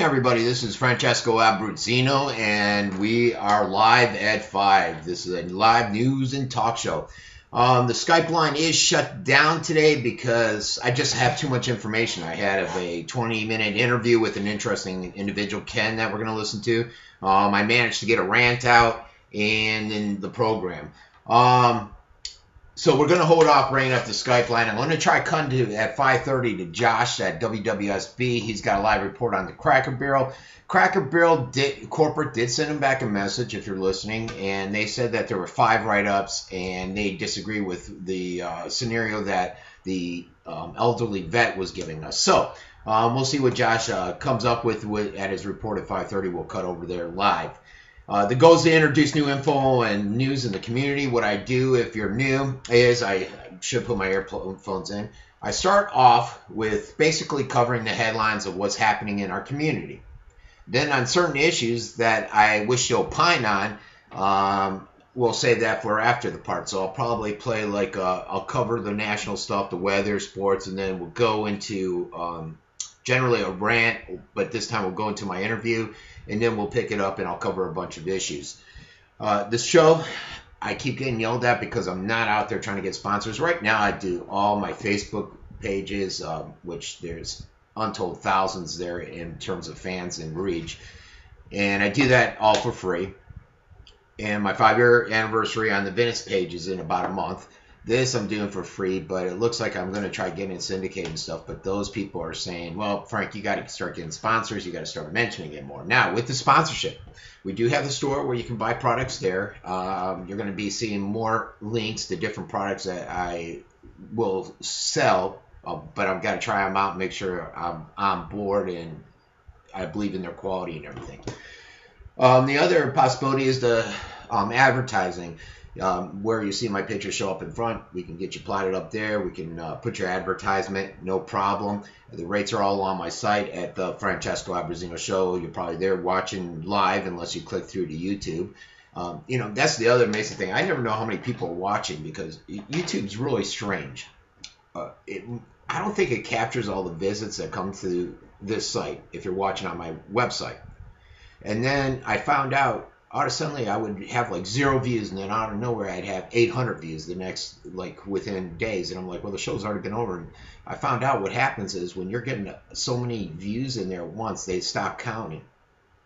everybody. This is Francesco Abbruzzino, and we are live at 5. This is a live news and talk show. The Skype line is shut down today because I just have too much information. I had a 20-minute interview with an interesting individual, Ken, that we're going to listen to. I managed to get a rant out and in the program. So we're going to hold off bringing up the Skype line. I'm going to try come to at 5:30 to Josh at WWSB. He's got a live report on the Cracker Barrel. Cracker Barrel corporate did send him back a message, if you're listening, and they said that there were 5 write-ups, and they disagree with the scenario that the elderly vet was giving us. So we'll see what Josh comes up with at his report at 5:30. We'll cut over there live. The goal is to introduce new info and news in the community. What I do, if you're new, is I should put my earphones in. I start off with basically covering the headlines of what's happening in our community. Then on certain issues that I wish to opine on, we'll save that for after the part. So I'll probably play like I'll cover the national stuff, the weather, sports, and then we'll go into generally a rant, but this time we'll go into my interview. And then we'll pick it up and I'll cover a bunch of issues. This show, I keep getting yelled at because I'm not out there trying to get sponsors. Right now I do all my Facebook pages, which there's untold thousands there in terms of fans and reach. And I do that all for free. And my 5-year anniversary on the Venice page is in about a month. This I'm doing for free, but it looks like I'm going to try getting it syndicated and stuff. But those people are saying, well, Frank, you got to start getting sponsors. You got to start mentioning it more. Now, with the sponsorship, we do have the store where you can buy products there. You're going to be seeing more links to different products that I will sell, but I've got to try them out and make sure I'm on board and I believe in their quality and everything. The other possibility is the advertising. Where you see my picture show up in front, we can get you plotted up there. We can put your advertisement, no problem. The rates are all on my site at the Francesco Abbruzzino Show. You're probably there watching live unless you click through to YouTube. That's the other amazing thing. I never know how many people are watching because YouTube's really strange. I don't think it captures all the visits that come to this site if you're watching on my website. And then I found out suddenly I would have like 0 views, and then out of nowhere I'd have 800 views the next, like within days. And I'm like, well, the show's already been over. And I found out what happens is when you're getting so many views in there at once, they stop counting,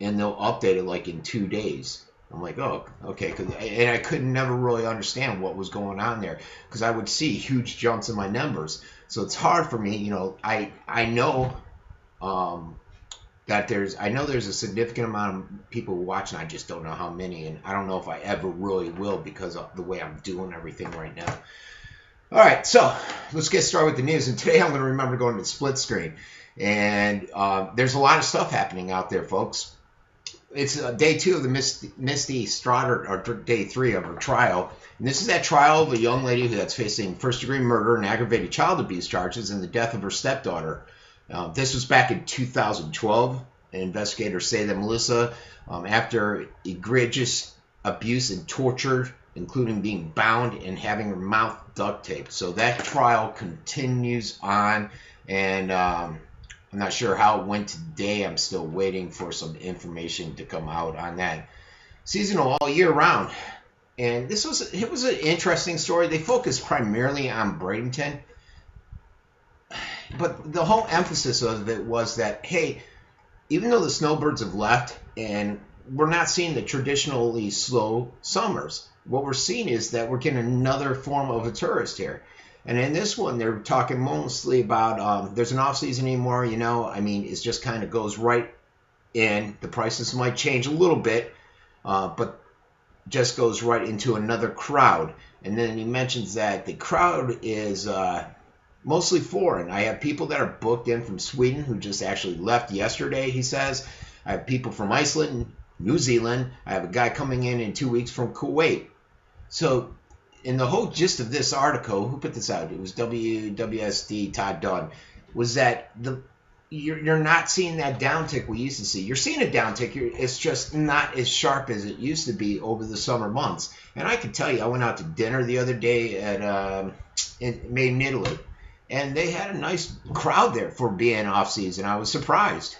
and they'll update it like in 2 days. I'm like, oh, okay. And I could never really understand what was going on there because I would see huge jumps in my numbers. So it's hard for me, I know that there's a significant amount of people watching. I just don't know how many, and I don't know if I ever really will because of the way I'm doing everything right now. All right, so let's get started with the news. And today I'm going to remember going to split screen. And there's a lot of stuff happening out there, folks. It's day 2 of the Misty Stoddard, or day 3 of her trial. And this is that trial of a young lady that's facing first-degree murder and aggravated child abuse charges and the death of her stepdaughter. This was back in 2012. Investigators say that Melissa, after egregious abuse and torture, including being bound and having her mouth duct taped. So that trial continues on, and I'm not sure how it went today. I'm still waiting for some information to come out on that. Seasonal all year round. And it was an interesting story. They focused primarily on Bradenton. But the whole emphasis of it was that, hey, even though the snowbirds have left and we're not seeing the traditionally slow summers, what we're seeing is that we're getting another form of a tourist here. And in this one, they're talking mostly about there's an off-season anymore, it just kind of goes right in. The prices might change a little bit, but just goes right into another crowd. And then he mentions that the crowd is mostly foreign. I have people that are booked in from Sweden who just actually left yesterday, he says. I have people from Iceland, New Zealand. I have a guy coming in 2 weeks from Kuwait. So in the whole gist of this article, who put this out? It was WWSD Todd Dunn, was that you're not seeing that downtick we used to see. You're seeing a downtick. It's just not as sharp as it used to be over the summer months. And I can tell you, I went out to dinner the other day made in Italy. And they had a nice crowd there for being off season. I was surprised.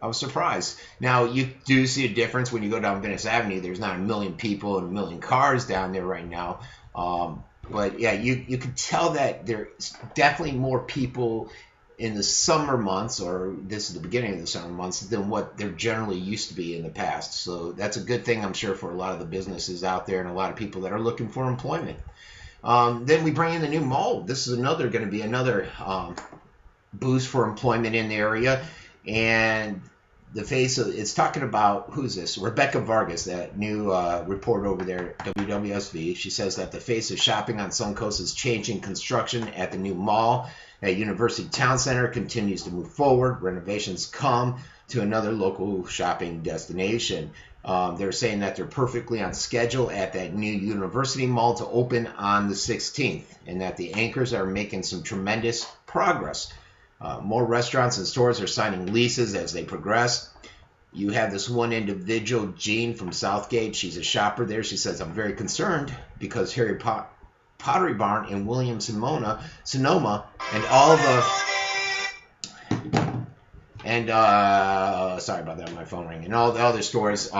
I was surprised. Now, you do see a difference when you go down Venice Avenue. There's not a million people and a million cars down there right now. But yeah, you could tell that there's definitely more people in the summer months, or this is the beginning of the summer months, than what there generally used to be in the past. So that's a good thing, I'm sure, for a lot of the businesses out there and a lot of people that are looking for employment. Then we bring in the new mall. This is going to be another boost for employment in the area. And the face of it's talking about, who's this? Rebecca Vargas, that new reporter over there at WWSV. She says that the face of shopping on Suncoast is changing. Construction at the new mall at University Town Center continues to move forward. Renovations come to another local shopping destination. They're saying that they're perfectly on schedule at that new University Mall to open on the 16th, and that the anchors are making some tremendous progress. More restaurants and stores are signing leases as they progress. You have this one individual, Jean from Southgate. She's a shopper there. She says, I'm very concerned because Pottery Barn and Williams-Sonoma and all the... And sorry about that, my phone rang. And all the other stores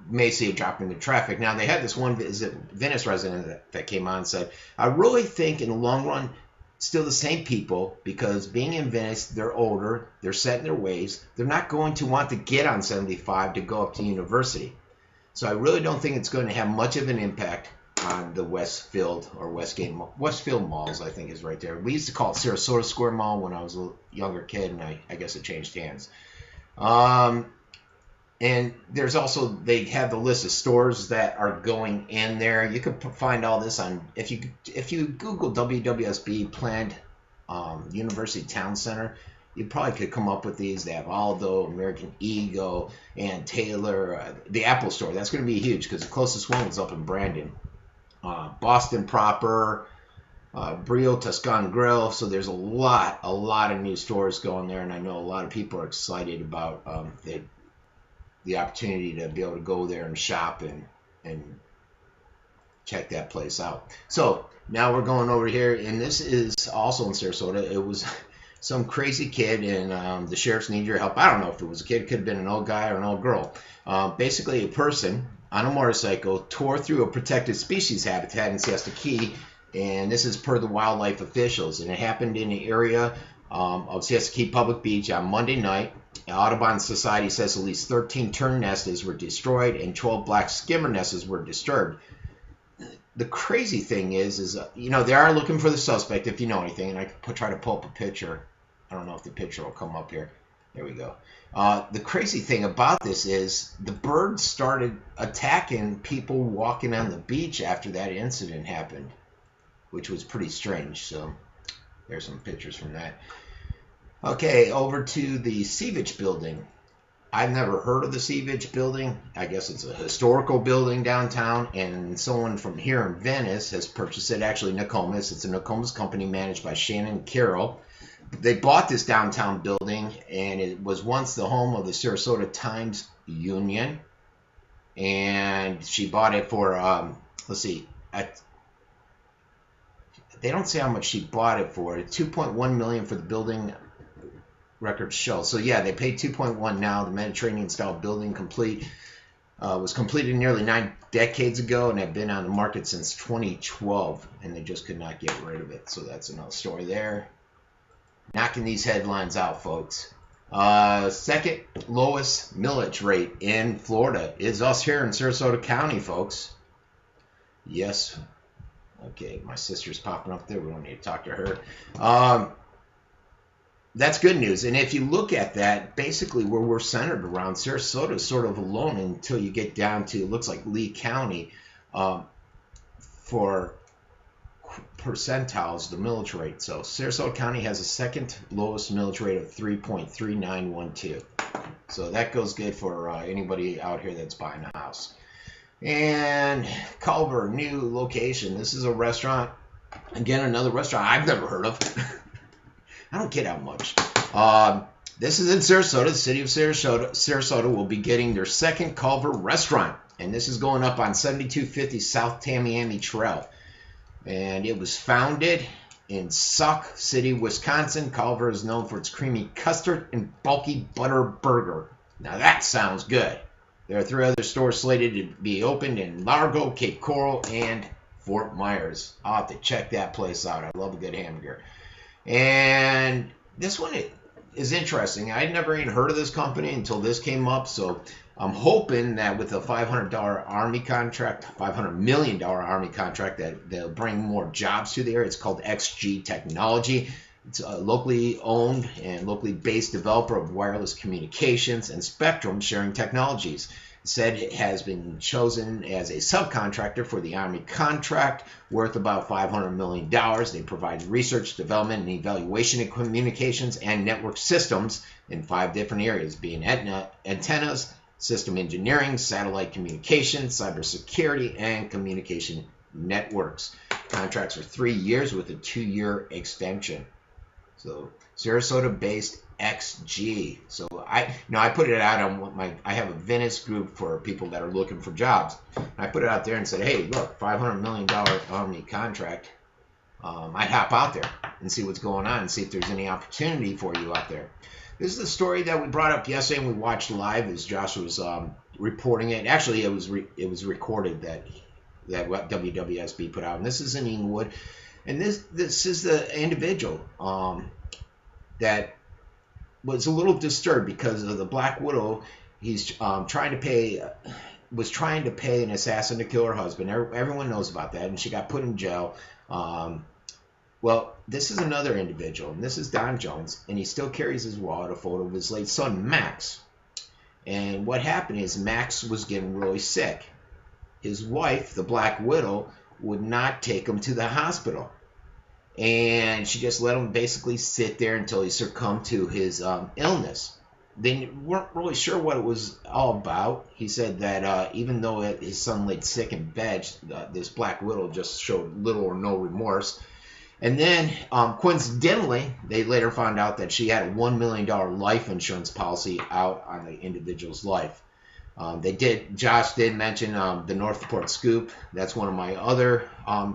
may see a drop in the traffic. Now, they had this one Venice resident that came on and said, I really think in the long run, still the same people, because being in Venice, they're older, they're set in their ways, they're not going to want to get on 75 to go up to University. So I really don't think it's going to have much of an impact on the Westfield malls, I think is right there. We used to call it Sarasota Square Mall when I was a younger kid, and I guess it changed hands. And there's also, they have the list of stores that are going in there. You can find all this on, if you Google WWSB planned University Town Center, you probably could come up with these. They have Aldo, American Eagle, and Taylor, the Apple Store. That's going to be huge because the closest one is up in Brandon. Boston proper, Brio Tuscan Grill. So there's a lot of new stores going there, and I know a lot of people are excited about the opportunity to be able to go there and shop and check that place out. So now we're going over here, and this is also in Sarasota. It was some crazy kid, and the sheriffs need your help. I don't know if it was a kid. It could have been an old guy or an old girl. Basically, a person on a motorcycle tore through a protected species habitat in Siesta Key, and this is per the wildlife officials, and it happened in the area of Siesta Key Public Beach on Monday night. Audubon Society says at least 13 tern nests were destroyed and 12 black skimmer nests were disturbed. The crazy thing is they are looking for the suspect, if you know anything, and I could try to pull up a picture. I don't know if the picture will come up here. There we go. The crazy thing about this is the birds started attacking people walking on the beach after that incident happened, which was pretty strange. So there's some pictures from that. Okay, over to the Seavich building. I've never heard of the Seavich building. I guess it's a historical building downtown, and someone from here in Venice has purchased it. Actually, Nokomis. It's a Nokomis company managed by Shannon Carroll. They bought this downtown building, and it was once the home of the Sarasota Times Union. And she bought it for, let's see, they don't say how much she bought it for. $2.1 million for the building records show. So yeah, they paid $2.1 now. The Mediterranean-style building was completed nearly 9 decades ago and had been on the market since 2012, and they just could not get rid of it. So that's another story there. Knocking these headlines out, folks. Second lowest millage rate in Florida is us here in Sarasota County, folks. Yes. Okay, my sister's popping up there. We don't need to talk to her. That's good news. And if you look at that, basically where we're centered around, Sarasota is sort of alone until you get down to, it looks like Lee County, for percentiles, the millage rate. So Sarasota County has a second lowest millage rate of 3.3912. So that goes good for anybody out here that's buying a house. And Culver, new location. This is a restaurant. Again, another restaurant I've never heard of. I don't get out much. This is in Sarasota. The city of Sarasota will be getting their second Culver restaurant. And this is going up on 7250 South Tamiami Trail. And it was founded in Sauk City, Wisconsin. Culver is known for its creamy custard and bulky butter burger. Now that sounds good. There are 3 other stores slated to be opened in Largo, Cape Coral, and Fort Myers. I'll have to check that place out. I love a good hamburger. And this one is interesting. I'd never even heard of this company until this came up. So I'm hoping that with a $500 Army contract, $500 million Army contract, that they'll bring more jobs to the area. It's called XG Technology. It's a locally owned and locally based developer of wireless communications and spectrum sharing technologies. It said it has been chosen as a subcontractor for the Army contract worth about $500 million. They provide research, development, and evaluation of communications and network systems in 5 different areas, being antennas, system engineering, satellite communications, cybersecurity, and communication networks. Contracts are 3 years with a 2-year extension. So Sarasota-based XG. So I put it out on I have a Venice group for people that are looking for jobs. I put it out there and said, hey, look, $500 million Army contract. I'd hop out there and see what's going on and see if there's any opportunity for you out there. This is the story that we brought up yesterday and we watched live as Josh was reporting it. Actually, it was recorded that what WWSB put out. And this is in Inglewood. And this is the individual that was a little disturbed because of the Black Widow. He's trying to pay an assassin to kill her husband. Everyone knows about that, and she got put in jail. Well, this is another individual, and this is Don Jones, and he still carries his wallet, a photo of his late son, Max. And what happened is Max was getting really sick. His wife, the Black Widow, would not take him to the hospital. And she just let him basically sit there until he succumbed to his illness. They weren't really sure what it was all about. He said that even though his son laid sick in bed, this Black Widow just showed little or no remorse. And then, coincidentally, they later found out that she had a $1 million life insurance policy out on the individual's life. Josh did mention the Northport Scoop. That's one of my other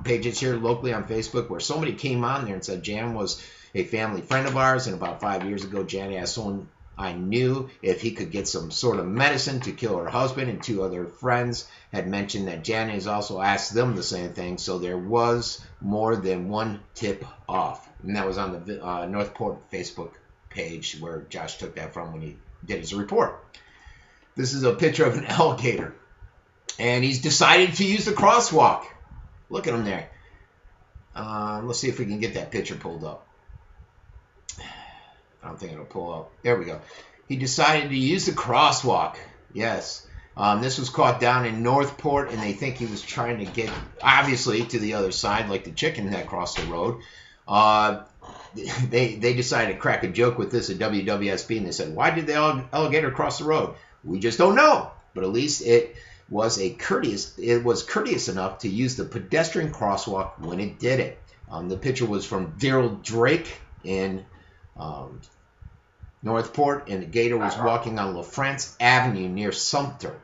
pages here locally on Facebook, where somebody came on there and said Jan was a family friend of ours, and about 5 years ago, Jan asked someone I knew if he could get some sort of medicine to kill her husband, and 2 other friends had mentioned that Jan has also asked them the same thing, so there was more than one tip off. And that was on the Northport Facebook page where Josh took that from when he did his report. This is a picture of an alligator, and he's decided to use the crosswalk. Look at him there. Let's see if we can get that picture pulled up. I don't think it'll pull up. There we go. He decided to use the crosswalk. Yes. This was caught down in Northport, and they think he was trying to get, obviously, to the other side, like the chicken that crossed the road. They decided to crack a joke with this at WWSB, and they said, why did the alligator cross the road? We just don't know. But at least it was courteous enough to use the pedestrian crosswalk when it did it. The picture was from Daryl Drake in Northport, and the gator was walking on LaFrance Avenue near Sumter,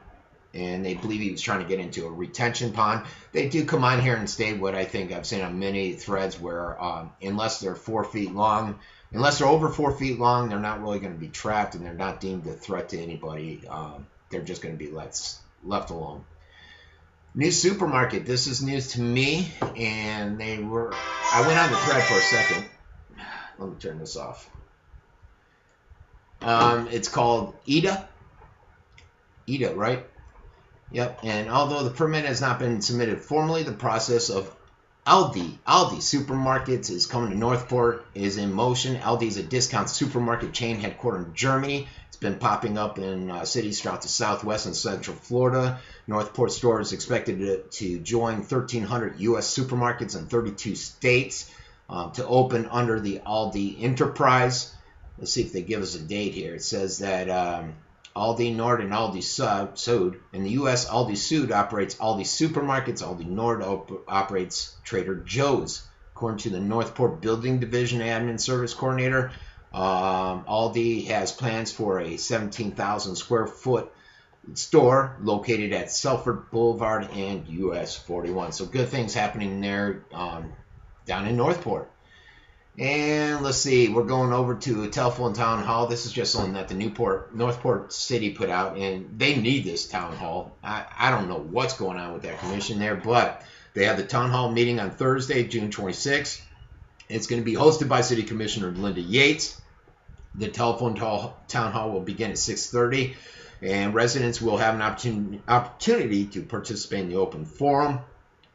and they believe he was trying to get into a retention pond. They do come on here and state what I think I've seen on many threads where unless they're 4 feet long, unless they're over 4 feet long, they're not really going to be trapped, and they're not deemed a threat to anybody. They're just going to be left alone. New supermarket. This is news to me, and I went on the thread for a second. Let me turn this off. It's called Ida, right? Yep. And although the permit has not been submitted formally, the process of Aldi Supermarkets is coming to Northport is in motion. Aldi is a discount supermarket chain headquartered in Germany. It's been popping up in cities throughout the Southwest and Central Florida. Northport store is expected to join 1,300 U.S. supermarkets in 32 states to open under the Aldi enterprise. Let's see if they give us a date here. It says that Aldi Nord and Aldi Sud. In the U.S., Aldi Sud operates Aldi Supermarkets. Aldi Nord operates Trader Joe's. According to the Northport Building Division Admin Service Coordinator, Aldi has plans for a 17,000 square foot store located at Selford Boulevard and US 41. So good things happening there down in Northport. And let's see, we're going over to a telephone town hall. This is just something that the Northport City put out, and they need this town hall. I don't know what's going on with that commission there, but they have the town hall meeting on Thursday, June 26th. It's going to be hosted by City Commissioner Linda Yates. The telephone town hall will begin at 6:30, and residents will have an opportunity to participate in the open forum,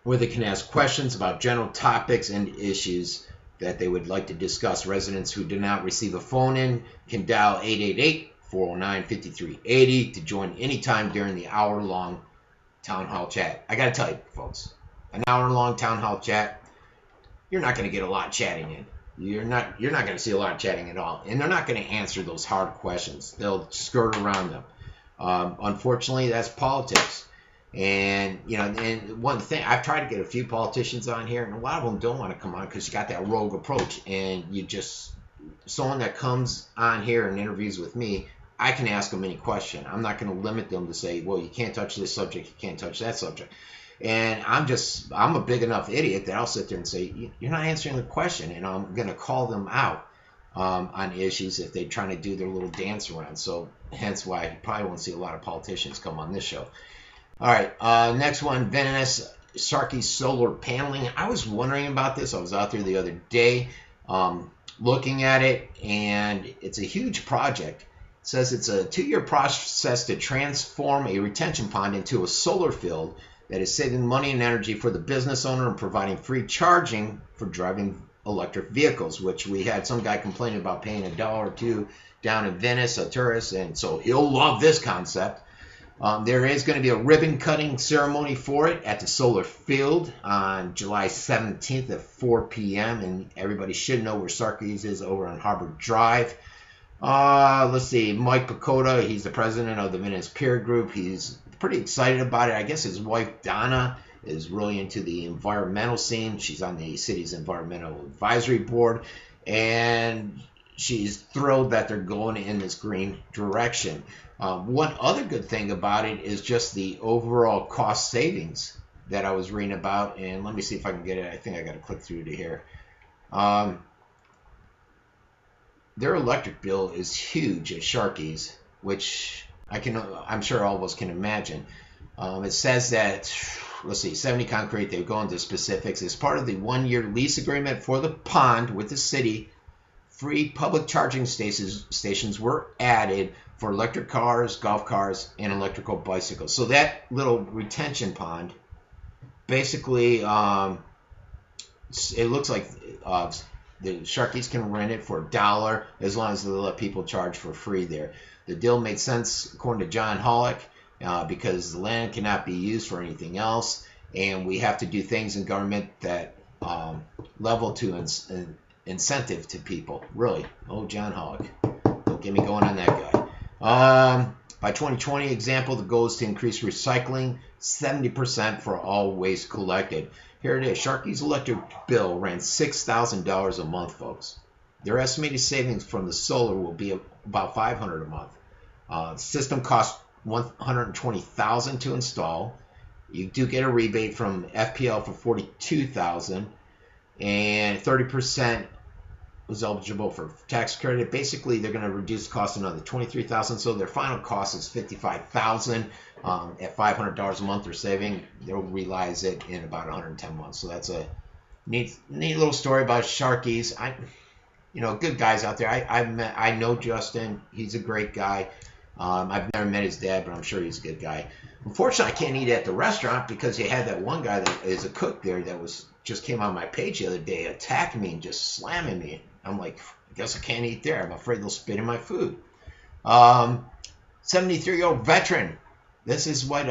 where they can ask questions about general topics and issues that they would like to discuss. Residents who do not receive a phone-in can dial 888-409-5380 to join anytime during the hour-long town hall chat. I got to tell you, folks, an hour-long town hall chat, you're not going to get a lot chatting in. You're not going to see a lot of chatting at all, and they're not going to answer those hard questions. They'll skirt around them. Unfortunately, that's politics. And, you know, and one thing, I've tried to get a few politicians on here, and a lot of them don't want to come on because you got that rogue approach. And you just, someone that comes on here and interviews with me, I can ask them any question. I'm not going to limit them to say, well, you can't touch this subject, you can't touch that subject. And I'm a big enough idiot that I'll sit there and say, you're not answering the question, and I'm going to call them out on issues if they're trying to do their little dance around. So hence why you probably won't see a lot of politicians come on this show. All right, next one, Venice Sharkey solar paneling. I was wondering about this. I was out there the other day looking at it, and it's a huge project. It says it's a 2-year process to transform a retention pond into a solar field that is saving money and energy for the business owner and providing free charging for driving electric vehicles, which we had some guy complaining about paying $1 or $2 down in Venice, a tourist, and so he'll love this concept. There is going to be a ribbon cutting ceremony for it at the solar field on July 17th at 4 p.m. And everybody should know where Sarkees is, over on Harbor Drive. Let's see, Mike Pacoda, he's the president of the Venice Peer Group. He's pretty excited about it. I guess his wife Donna is really into the environmental scene. She's on the city's environmental advisory board, and she's thrilled that they're going in this green direction. One other good thing about it is just the overall cost savings that I was reading about, and let me see if I can get it. I think I got to click through to here. Their electric bill is huge at Sharkey's, which I'm sure all of us can imagine. It says that, let's see, 70 Concrete, they go into specifics. As part of the 1-year lease agreement for the pond with the city, free public charging stations were added for electric cars, golf carts, and electrical bicycles. So that little retention pond, basically, it looks like the Sharkies can rent it for $1 as long as they let people charge for free there. The deal made sense according to John Hollick because the land cannot be used for anything else, and we have to do things in government that level to incentive to people. Really, oh, John Hollick, don't get me going on that guy. By 2020, example, the goal is to increase recycling 70% for all waste collected. Here it is. Sharkey's electric bill ran $6,000 a month, folks. Their estimated savings from the solar will be about $500 a month. The system costs $120,000 to install. You do get a rebate from FPL for $42,000, and 30% was eligible for tax credit. Basically, they're going to reduce the cost another $23,000, so their final cost is $55,000. At $500 a month they're saving. They'll realize it in about 110 months. So that's a neat little story about Sharkies. Good guys out there. I know Justin. He's a great guy. I've never met his dad, but I'm sure he's a good guy. Unfortunately, I can't eat at the restaurant because they had that one guy that is a cook there that just came on my page the other day, attacking me and just slamming me. I'm like, I guess I can't eat there. I'm afraid they'll spit in my food. 73-year-old veteran. This is what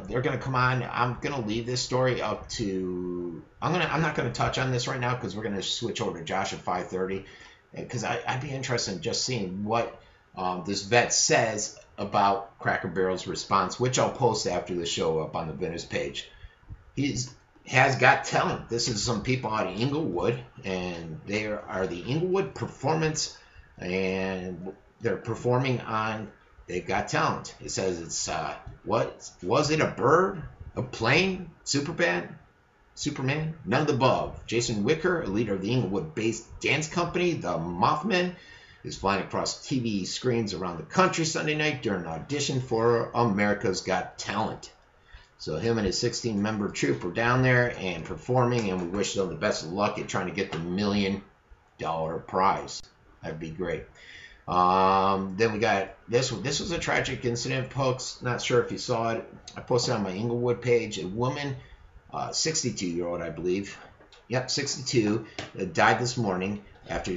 they're going to come on. I'm going to leave this story up to. I'm not going to touch on this right now because we're going to switch over to Josh at 5:30. Because I'd be interested in just seeing what this vet says about Cracker Barrel's response, which I'll post after the show up on the Venice page. Has got talent. This is some people out of Inglewood, and they are the Inglewood Performance, and they're performing on They've Got Talent. It says it's, what was it, a bird, a plane, Superbad? Superman? None of the above. Jason Wicker, a leader of the Inglewood-based dance company, the Mothman, is flying across TV screens around the country Sunday night during an audition for America's Got Talent. So him and his 16-member troupe were down there and performing, and we wish them the best of luck at trying to get the $1 million prize. That'd be great. Then we got this one. This was a tragic incident, folks. Not sure if you saw it. I posted on my Inglewood page. A woman, 62-year-old, I believe. Yep, 62, died this morning after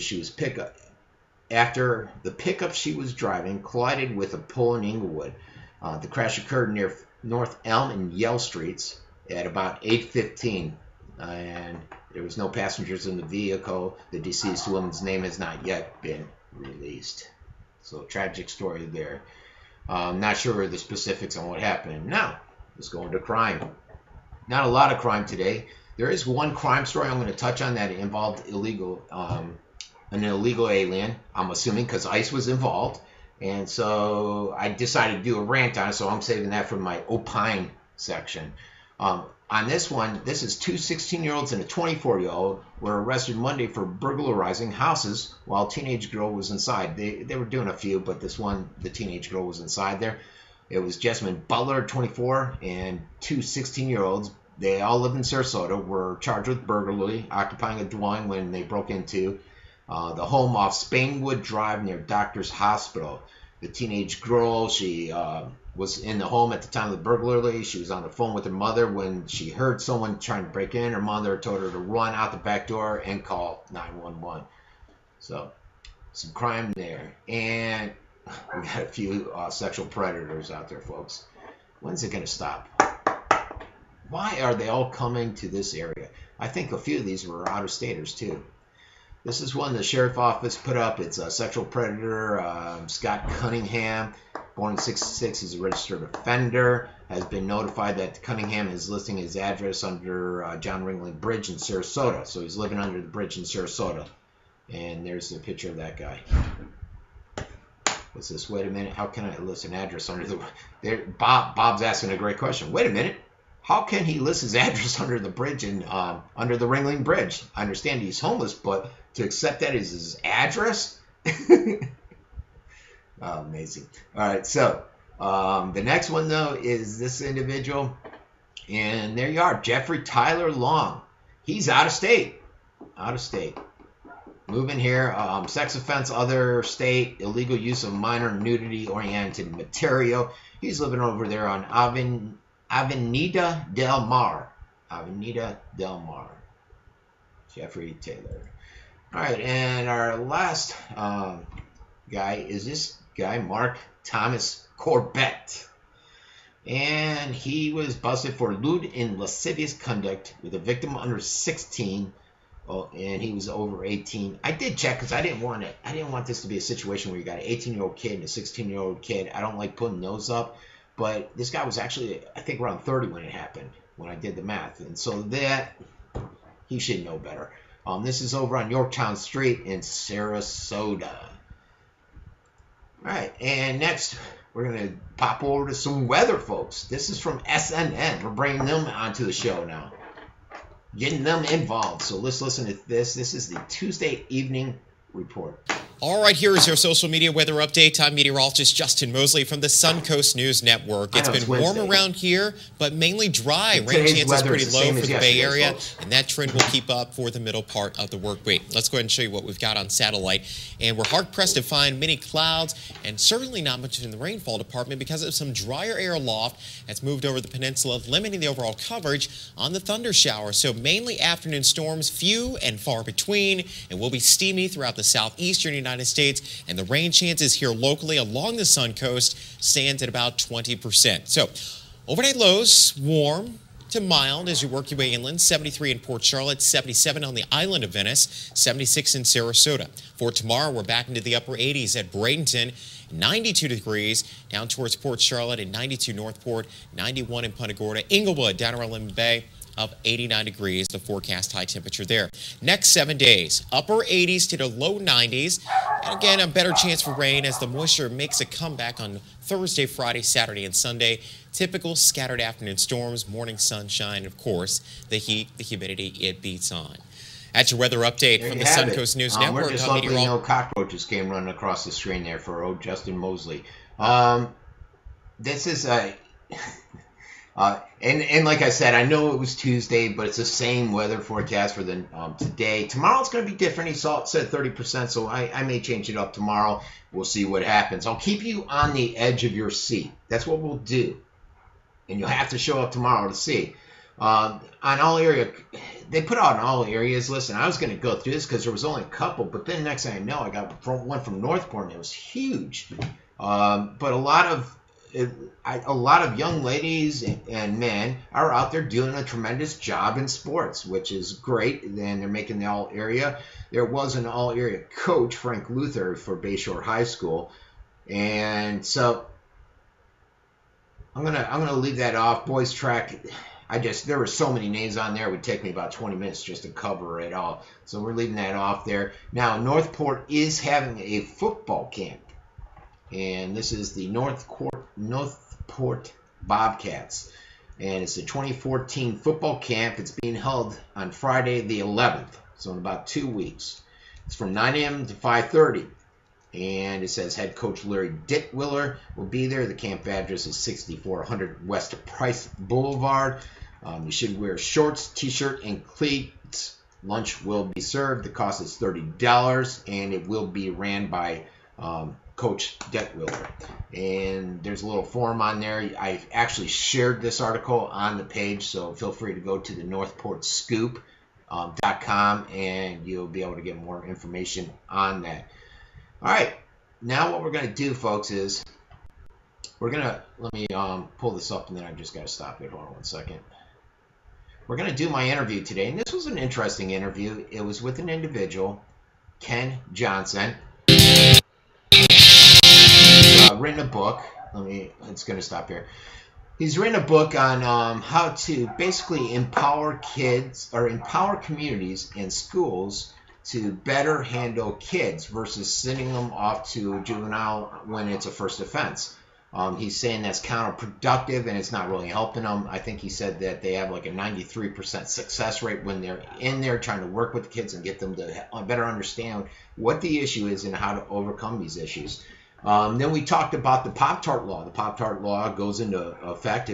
the pickup she was driving collided with a pole in Inglewood. The crash occurred near North Elm and Yell Streets at about 8:15, and there was no passengers in the vehicle. The deceased woman's name has not yet been released. So tragic story there. Not sure the specifics on what happened. Now, let's go into crime. Not a lot of crime today. There is one crime story I'm going to touch on that involved an illegal alien, I'm assuming, because ICE was involved. And so I decided to do a rant on it, so I'm saving that for my opine section. On this one, this is two 16-year-olds and a 24-year-old were arrested Monday for burglarizing houses while a teenage girl was inside. They were doing a few, but this one, the teenage girl was inside there. It was Jessamine Butler, 24, and two 16-year-olds. They all live in Sarasota, were charged with burglary, occupying a dwelling when they broke into the home off Spainwood Drive near Doctors Hospital. The teenage girl, she was in the home at the time of the burglary. She was on the phone with her mother when she heard someone trying to break in. Her mother told her to run out the back door and call 911. So, some crime there. And we got a few sexual predators out there, folks. When's it going to stop? Why are they all coming to this area? I think a few of these were out-of-staters, too. This is one the sheriff office put up. It's a sexual predator, Scott Cunningham, born in 1966. He's a registered offender. Has been notified that Cunningham is listing his address under John Ringling Bridge in Sarasota. So he's living under the bridge in Sarasota. And there's the picture of that guy. What's this? Wait a minute. How can I list an address under the... There, Bob's asking a great question. Wait a minute. How can he list his address under the bridge and under the Ringling Bridge? I understand he's homeless, but to accept that as his address? Oh, amazing. All right, so the next one, though, is this individual. And there you are, Jeffrey Tyler Long. He's out of state. Out of state. Moving here, sex offense, other state, illegal use of minor nudity-oriented material. He's living over there on Avenida Del Mar. Avenida Del Mar. Jeffrey Taylor. All right, and our last guy is this guy, Mark Thomas Corbett. And he was busted for lewd and lascivious conduct with a victim under 16. Oh, and he was over 18. I did check because I didn't want this to be a situation where you got an 18-year-old kid and a 16-year-old kid. I don't like putting those up. But this guy was actually, I think, around 30 when it happened, when I did the math. And so that, he should know better. This is over on Yorktown Street in Sarasota. All right, and next, we're going to pop over to some weather, folks. This is from SNN. We're bringing them onto the show now. Getting them involved. So let's listen to this. This is the Tuesday evening report. All right, here is your social media weather update. I'm meteorologist Justin Mosley from the Suncoast News Network. It's been warm around here, but mainly dry. Rain chances pretty low for the Bay Area, and that trend will keep up for the middle part of the work week. Let's go ahead and show you what we've got on satellite. And we're hard-pressed to find many clouds, and certainly not much in the rainfall department because of some drier air aloft that's moved over the peninsula, limiting the overall coverage on the thunder shower. So mainly afternoon storms, few and far between, and will be steamy throughout the southeastern United States, and the rain chances here locally along the Sun Coast stands at about 20%. So overnight lows, warm to mild as you work your way inland. 73 in Port Charlotte, 77 on the island of Venice, 76 in Sarasota. For tomorrow, we're back into the upper 80s at Bradenton, 92 degrees down towards Port Charlotte, and 92 Northport, 91 in Punta Gorda, Inglewood down around Lemon Bay, of 89 degrees, the forecast high temperature there. Next 7 days, upper 80s to the low 90s. And again, a better chance for rain as the moisture makes a comeback on Thursday, Friday, Saturday, and Sunday. Typical scattered afternoon storms, morning sunshine, and of course, the heat, the humidity, it beats on. That's your weather update from the Suncoast News Network. We're just lucky no cockroaches came running across the screen there for old Justin Mosley. This is a... and like I said, I know it was Tuesday, but it's the same weather forecast for the today. Tomorrow it's going to be different. He said 30%, so I may change it up tomorrow. We'll see what happens. I'll keep you on the edge of your seat. That's what we'll do. And you'll have to show up tomorrow to see. On all area, they put out an all areas list, and I was going to go through this because there was only a couple, but then next thing I know, I got one from Northport, and it was huge. But a lot of young ladies and men are out there doing a tremendous job in sports, which is great. And they're making the all area. There was an all area coach, Frank Luther, for Bayshore High School, and so I'm gonna leave that off. Boys track. There were so many names on there, it would take me about 20 minutes just to cover it all. So we're leaving that off there. Now, Northport is having a football camp. And this is the Northport Bobcats. And it's the 2014 football camp. It's being held on Friday the 11th, so in about 2 weeks. It's from 9 a.m. to 5:30. And it says head coach Larry Dittwiller will be there. The camp address is 6400 West Price Boulevard. You should wear shorts, t-shirt, and cleats. Lunch will be served. The cost is $30, and it will be ran by Coach Dittwiller. And there's a little form on there. I actually shared this article on the page, so feel free to go to the northportscoop.com, and you'll be able to get more information on that. All right, now what we're going to do, folks, is we're going to, let me pull this up, and then I just got to stop it. Hold on one second. We're going to do my interview today, and this was an interesting interview. It was with an individual, Ken Johnson. He's written a book. It's going to stop here. He's written a book on how to basically empower kids or empower communities and schools to better handle kids versus sending them off to a juvenile when it's a first offense. He's saying that's counterproductive and it's not really helping them. I think he said that they have like a 93% success rate when they're in there trying to work with the kids and get them to better understand what the issue is and how to overcome these issues. Then we talked about the Pop-Tart law. The Pop-Tart law goes into effect,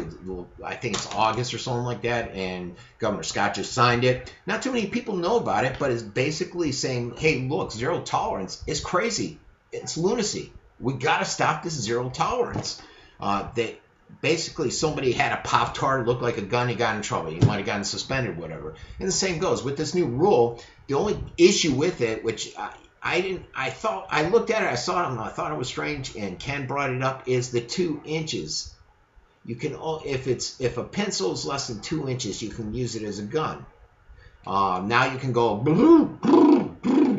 I think it's August or something like that, and Governor Scott just signed it. Not too many people know about it, but it's basically saying, hey, look, zero tolerance is crazy. It's lunacy. We got to stop this zero tolerance. Basically, somebody had a Pop-Tart, looked like a gun, he got in trouble. He might have gotten suspended, whatever. And the same goes with this new rule. The only issue with it, which I looked at it, I saw it, and I thought it was strange, and Ken brought it up, is the 2 inches. You can, if a pencil is less than 2 inches, you can use it as a gun. Now you can go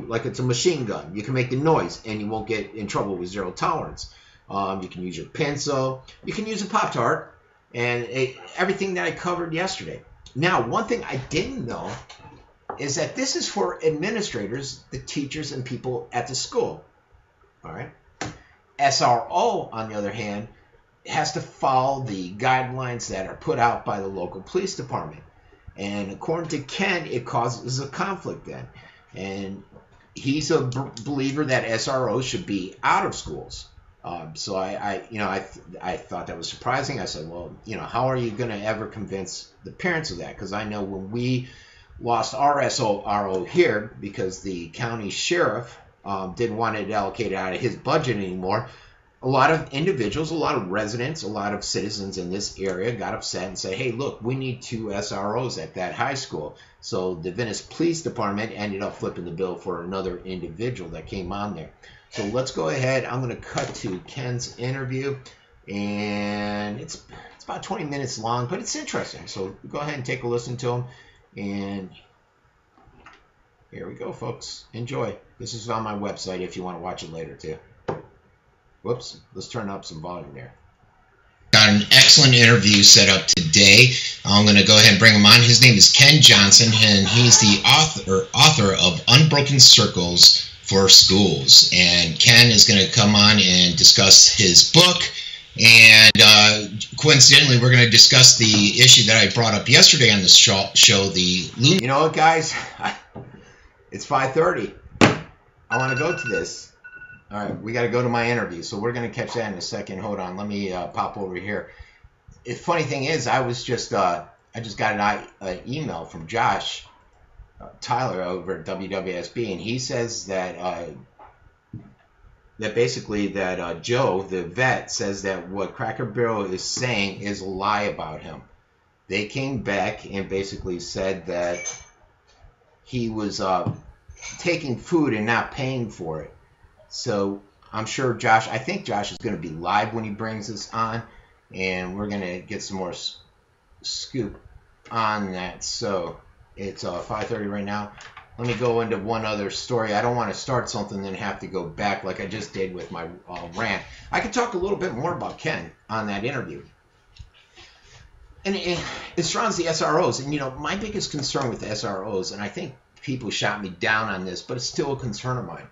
like it's a machine gun. You can make the noise, and you won't get in trouble with zero tolerance. You can use your pencil. You can use a Pop-Tart, and everything that I covered yesterday. Now, one thing I didn't know is that this is for administrators, the teachers, and people at the school. All right. SRO, on the other hand, has to follow the guidelines that are put out by the local police department. And according to Ken, it causes a conflict then. And he's a believer that SROs should be out of schools. So I thought that was surprising. I said, well, how are you going to ever convince the parents of that? Because I know when we lost our SRO here because the county sheriff didn't want it allocated out of his budget anymore, a lot of individuals, a lot of residents, a lot of citizens in this area got upset and said, hey, look, we need 2 SROs at that high school. So the Venice Police Department ended up flipping the bill for another individual that came on there. So let's go ahead. I'm going to cut to Ken's interview, and it's about 20 minutes long, but it's interesting. So go ahead and take a listen to him. And here we go, folks. Enjoy. This is on my website if you want to watch it later, too. Whoops. Let's turn up some volume there. got an excellent interview set up today. I'm going to go ahead and bring him on. His name is Ken Johnson, and he's the author of Unbroken Circles for Schools. And Ken is going to come on and discuss his book. And coincidentally, we're going to discuss the issue that I brought up yesterday on the show, You know what, guys? It's 5:30. I want to go to this. All right, we got to go to my interview, so we're going to catch that in a second. Hold on, let me pop over here. The funny thing is, I just got an email from Josh Tyler over at WWSB, and he says that basically Joe, the vet, says that what Cracker Barrel is saying is a lie about him. They came back and basically said that he was taking food and not paying for it. So I'm sure I think Josh is going to be live when he brings us on, and we're going to get some more scoop on that. So it's 5:30 right now. Let me go into one other story. I don't want to start something and then have to go back like I just did with my rant. I could talk a little bit more about Ken on that interview. And it surrounds the SROs. And, my biggest concern with the SROs, and I think people shot me down on this, but it's still a concern of mine,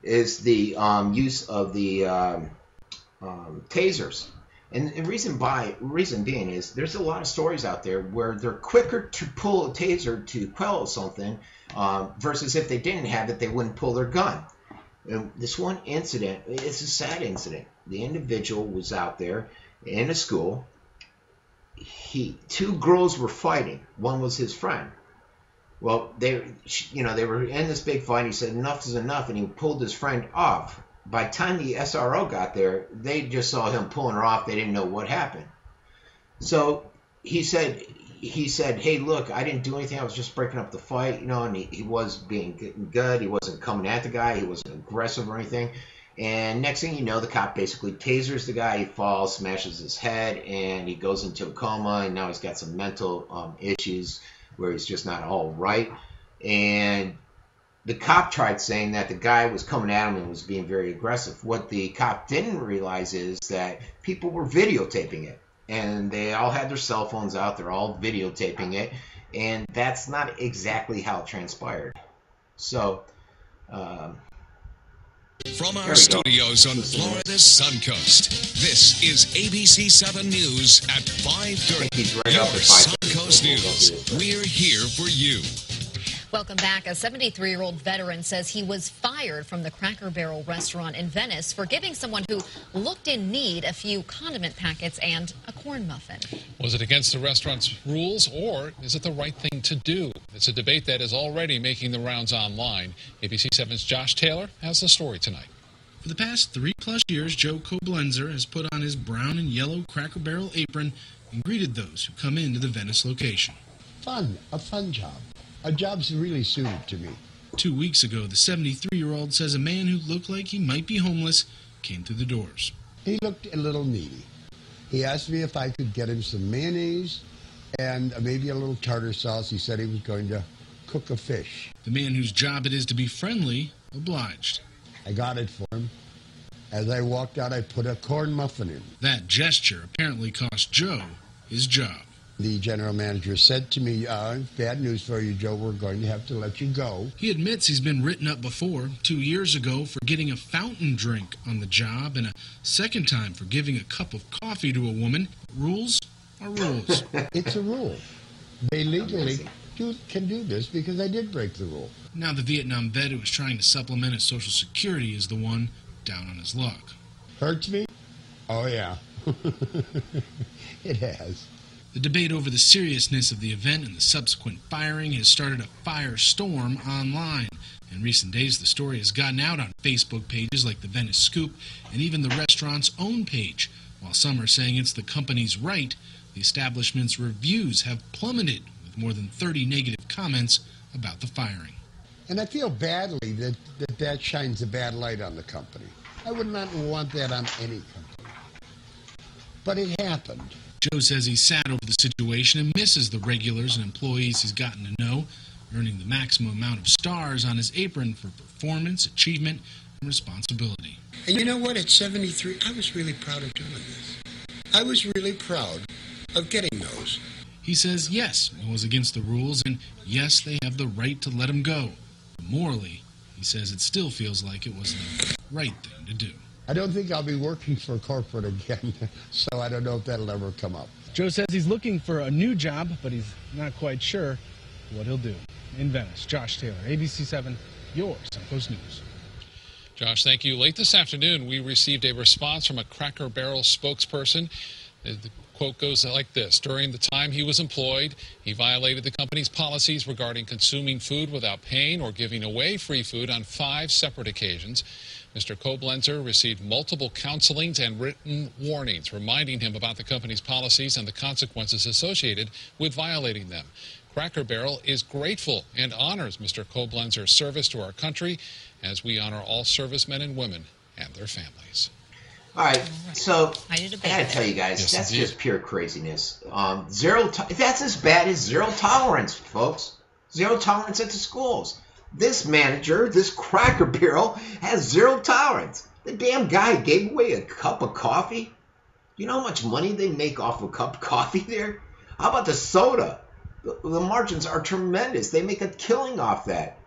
is the use of the tasers. And the reason being is there's a lot of stories out there where they're quicker to pull a taser to quell something versus if they didn't have it, they wouldn't pull their gun. And this one incident, it's a sad incident. The individual was out there in a school. Two girls were fighting. One was his friend. Well, they were in this big fight. He said enough is enough, and he pulled his friend off. By the time the SRO got there, they just saw him pulling her off. They didn't know what happened. So he said, hey, look, I didn't do anything. I was just breaking up the fight, and he was being good. He wasn't coming at the guy. He wasn't aggressive or anything. And next thing you know, the cop basically tasers the guy. He falls, smashes his head, and he goes into a coma. And now he's got some mental issues where he's just not all right. And the cop tried saying that the guy was coming at him and was being very aggressive. What the cop didn't realize is that people were videotaping it. And they all had their cell phones out. They're all videotaping it. And that's not exactly how it transpired. So, from our studios on Florida's Suncoast, this is ABC 7 News at 5:30. Right, your Suncoast News. We're here for you. Welcome back. A 73-year-old veteran says he was fired from the Cracker Barrel restaurant in Venice for giving someone who looked in need a few condiment packets and a corn muffin. Was it against the restaurant's rules, or is it the right thing to do? It's a debate that is already making the rounds online. ABC 7's Josh Taylor has the story tonight. For the past 3+ years, Joe Koblenzer has put on his brown and yellow Cracker Barrel apron and greeted those who come into the Venice location. A fun job. A job's really suited to me. 2 weeks ago, the 73-year-old says a man who looked like he might be homeless came through the doors. He looked a little needy. He asked me if I could get him some mayonnaise and maybe a little tartar sauce. He said he was going to cook a fish. The man whose job it is to be friendly obliged. I got it for him. As I walked out, I put a corn muffin in. That gesture apparently cost Joe his job. The general manager said to me, bad news for you, Joe, we're going to have to let you go. He admits he's been written up before, 2 years ago for getting a fountain drink on the job, and a second time for giving a cup of coffee to a woman. Rules are rules. It's a rule. They legally can do this because I did break the rule. Now the Vietnam vet who was trying to supplement his Social Security is the one down on his luck. Hurts me? Oh, yeah. It has. The debate over the seriousness of the event and the subsequent firing has started a firestorm online. In recent days, the story has gotten out on Facebook pages like the Venice Scoop and even the restaurant's own page. While some are saying it's the company's right, the establishment's reviews have plummeted with more than 30 negative comments about the firing. And I feel badly that shines a bad light on the company. I would not want that on any company. But it happened. Joe says he's sad over the situation and misses the regulars and employees he's gotten to know, earning the maximum amount of stars on his apron for performance, achievement, and responsibility. And you know what? At 73, I was really proud of doing this. I was really proud of getting those. He says yes, it was against the rules, and yes, they have the right to let him go. But morally, he says it still feels like it was the right thing to do. I don't think I'll be working for corporate again, so I don't know if that'll ever come up. Joe says he's looking for a new job, but he's not quite sure what he'll do. In Venice, Josh Taylor, ABC 7, your Suncoast News. Josh, thank you. Late this afternoon, we received a response from a Cracker Barrel spokesperson. The quote goes like this: during the time he was employed, he violated the company's policies regarding consuming food without paying or giving away free food on 5 separate occasions. Mr. Koblenzer received multiple counselings and written warnings reminding him about the company's policies and the consequences associated with violating them. Cracker Barrel is grateful and honors Mr. Koblenzer's service to our country, as we honor all servicemen and women and their families. All right, so I gotta tell you guys, yes, that's indeed just pure craziness. That's as bad as zero tolerance, folks. Zero tolerance at the schools. This manager, this Cracker Barrel, has zero tolerance. The damn guy gave away a cup of coffee. You know how much money they make off a cup of coffee there? How about the soda? The margins are tremendous. They make a killing off that.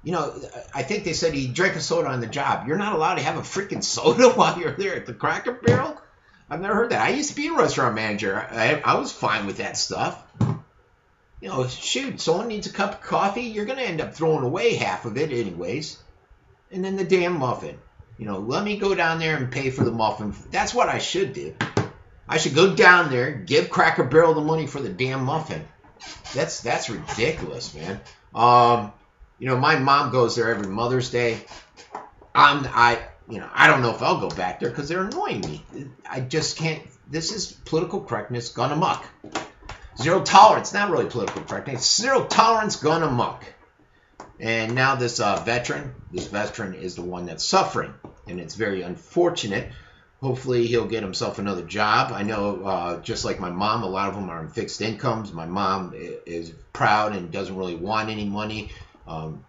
You know, I think they said he drank a soda on the job. You're not allowed to have a freaking soda while you're there at the Cracker Barrel? I've never heard that. I used to be a restaurant manager. I was fine with that stuff. You know, shoot, someone needs a cup of coffee, you're going to end up throwing away half of it anyways. And then the damn muffin. You know, let me go down there and pay for the muffin. That's what I should do. I should go down there, give Cracker Barrel the money for the damn muffin. That's ridiculous, man. You know, my mom goes there every Mother's Day. I don't know if I'll go back there because they're annoying me. I just can't. This is political correctness gone amok. Zero tolerance, not really political correctness. Zero tolerance gone amok. And now this veteran is the one that's suffering, and it's very unfortunate. Hopefully he'll get himself another job. I know, just like my mom, a lot of them are on fixed incomes. My mom is proud and doesn't really want any money.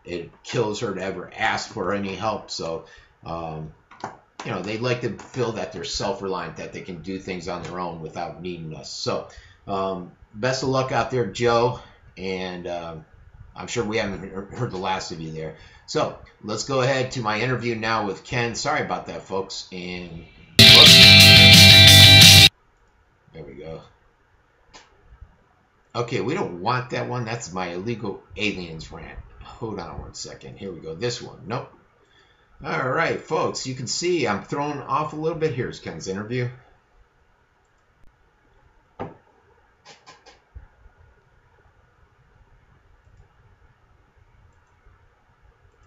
It kills her to ever ask for any help. So, you know, they'd like to feel that they're self-reliant, that they can do things on their own without needing us. So, best of luck out there, Joe. And I'm sure we haven't heard the last of you there. So let's go ahead to my interview now with Ken. Sorry about that, folks. And there we go. Okay, we don't want that one. That's my illegal aliens rant. Hold on one second. Here we go. This one. Nope. All right, folks. You can see I'm thrown off a little bit. Here's Ken's interview.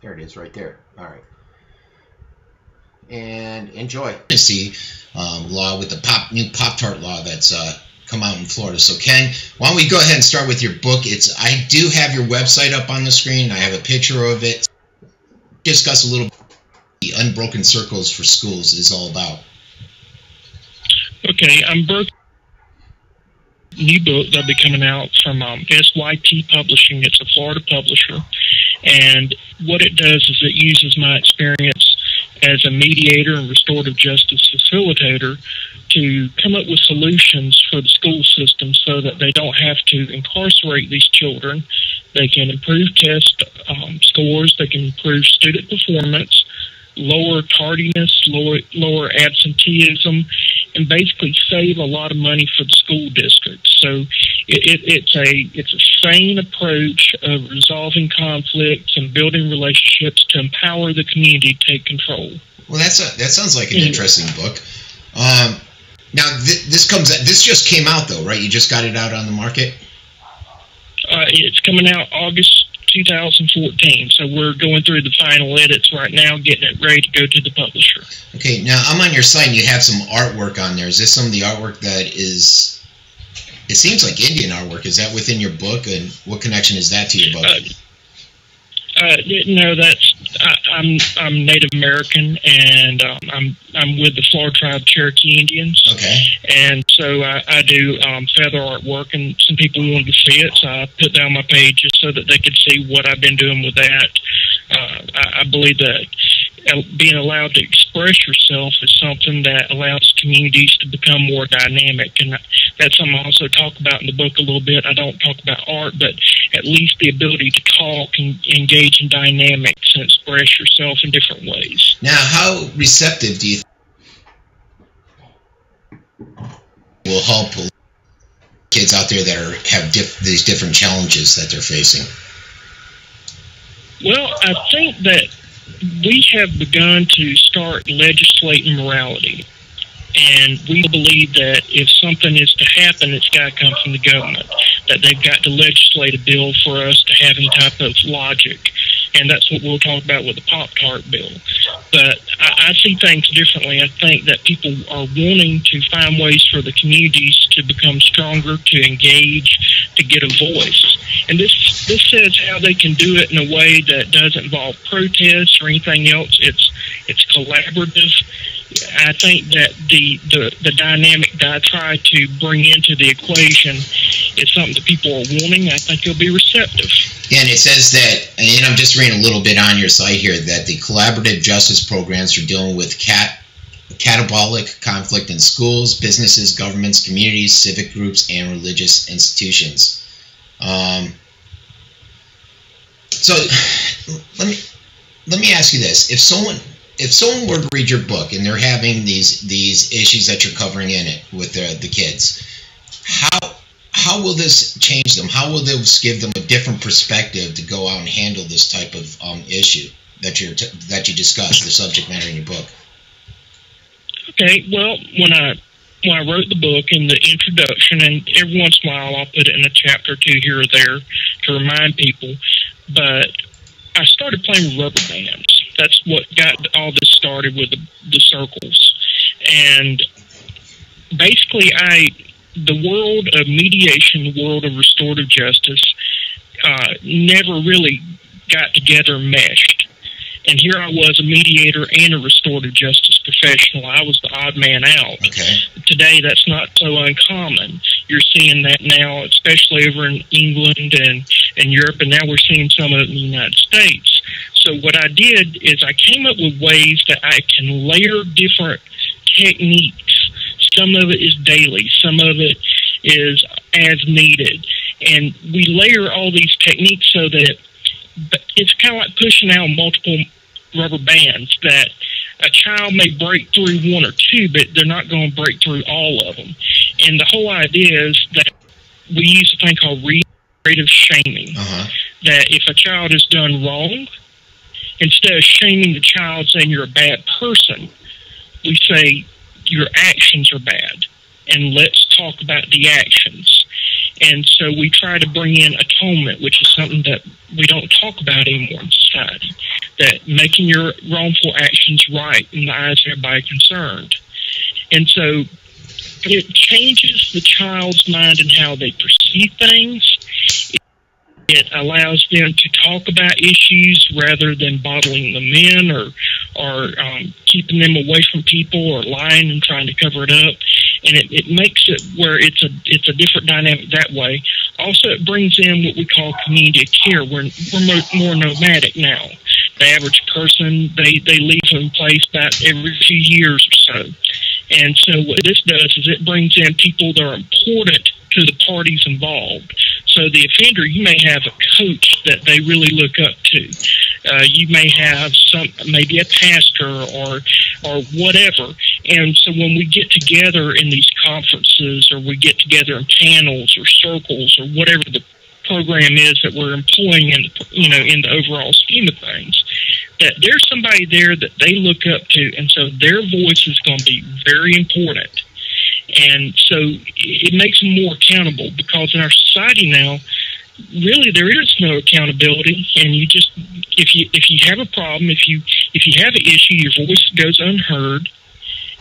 There it is right there. All right. And enjoy. Law with the new Pop-Tart law that's come out in Florida. So Ken, why don't we go ahead and start with your book? I do have your website up on the screen. I have a picture of it. Discuss a little bit what the Unbroken Circles for Schools is all about. Okay, Unbroken, new book that'll be coming out from SYT Publishing. It's a Florida publisher. And what it does is it uses my experience as a mediator and restorative justice facilitator to come up with solutions for the school system so that they don't have to incarcerate these children. They can improve test scores, they can improve student performance, lower tardiness, lower absenteeism, and basically save a lot of money for the school district. So it's a sane approach of resolving conflicts and building relationships to empower the community to take control. Well, that sounds like an interesting book. Now this just came out though, right? You just got it out on the market? It's coming out August 2014, so we're going through the final edits right now, getting it ready to go to the publisher. Okay, now I'm on your site and you have some artwork on there. Is this some of the artwork that is, it seems like Indian artwork. Is that within your book, and what connection is that to your book? No, I'm Native American, and I'm with the Florida Tribe Cherokee Indians. Okay. And so I do feather artwork, and some people wanted to see it, so I put down my pages so that they could see what I've been doing with that. I believe that being allowed to express yourself is something that allows communities to become more dynamic. And that's something I also talk about in the book a little bit. I don't talk about art, but at least the ability to talk and engage in dynamics and express yourself in different ways. Now, how receptive do you think will help kids out there that have these different challenges that they're facing? Well, I think that we have begun to start legislating morality. And we believe that if something is to happen, it's got to come from the government, that they've got to legislate a bill for us to have any type of logic. And that's what we'll talk about with the Pop-Tart bill. But I see things differently. I think that people are wanting to find ways for the communities to become stronger, to engage, to get a voice. And this says how they can do it in a way that doesn't involve protests or anything else. It's collaborative. I think that the dynamic that I try to bring into the equation is something that people are wanting. I think they'll be receptive. And it says that, and I'm just reading a little bit on your site here, that the collaborative justice programs are dealing with catabolic conflict in schools, businesses, governments, communities, civic groups, and religious institutions. So let me ask you this: if someone were to read your book and they're having these issues that you're covering in it with the kids, how will this change them? How will this give them a different perspective to go out and handle this type of issue that you discuss, the subject matter in your book? Okay, well, when I wrote the book, in the introduction, and every once in a while I'll put it in a chapter or two here or there to remind people, but I started playing with rubber bands. That's what got all this started with the circles. And basically the world of mediation, the world of restorative justice, never really got together and meshed. And here I was, a mediator and a restorative justice professional. I was the odd man out. Okay. Today, that's not so uncommon. You're seeing that now, especially over in England and Europe, and now we're seeing some of it in the United States. So what I did is I came up with ways that I can layer different techniques. Some of it is daily. Some of it is as needed. And we layer all these techniques so that it's kind of like pushing out multiple rubber bands, that a child may break through one or two, but they're not going to break through all of them. And the whole idea is that we use a thing called reiterative shaming, that if a child has done wrong, instead of shaming the child, saying you're a bad person, we say your actions are bad, and let's talk about the actions. And so we try to bring in atonement, which is something that we don't talk about anymore in society, that making your wrongful actions right in the eyes of everybody concerned. And so it changes the child's mind and how they perceive things. It allows them to talk about issues rather than bottling them in or keeping them away from people or lying and trying to cover it up. And it makes it where it's a different dynamic that way. Also, it brings in what we call community of care. We're more nomadic now. The average person, they leave a place about every few years or so. And so what this does is it brings in people that are important to the parties involved. So the offender, you may have a coach that they really look up to. You may have maybe a pastor or whatever. And so when we get together in these conferences, or we get together in panels or circles or whatever the program is that we're employing in the overall scheme of things, that there's somebody there that they look up to, and so their voice is going to be very important. And so it makes them more accountable, because in our society now, really there is no accountability, and you just if you have a problem, if you have an issue, your voice goes unheard,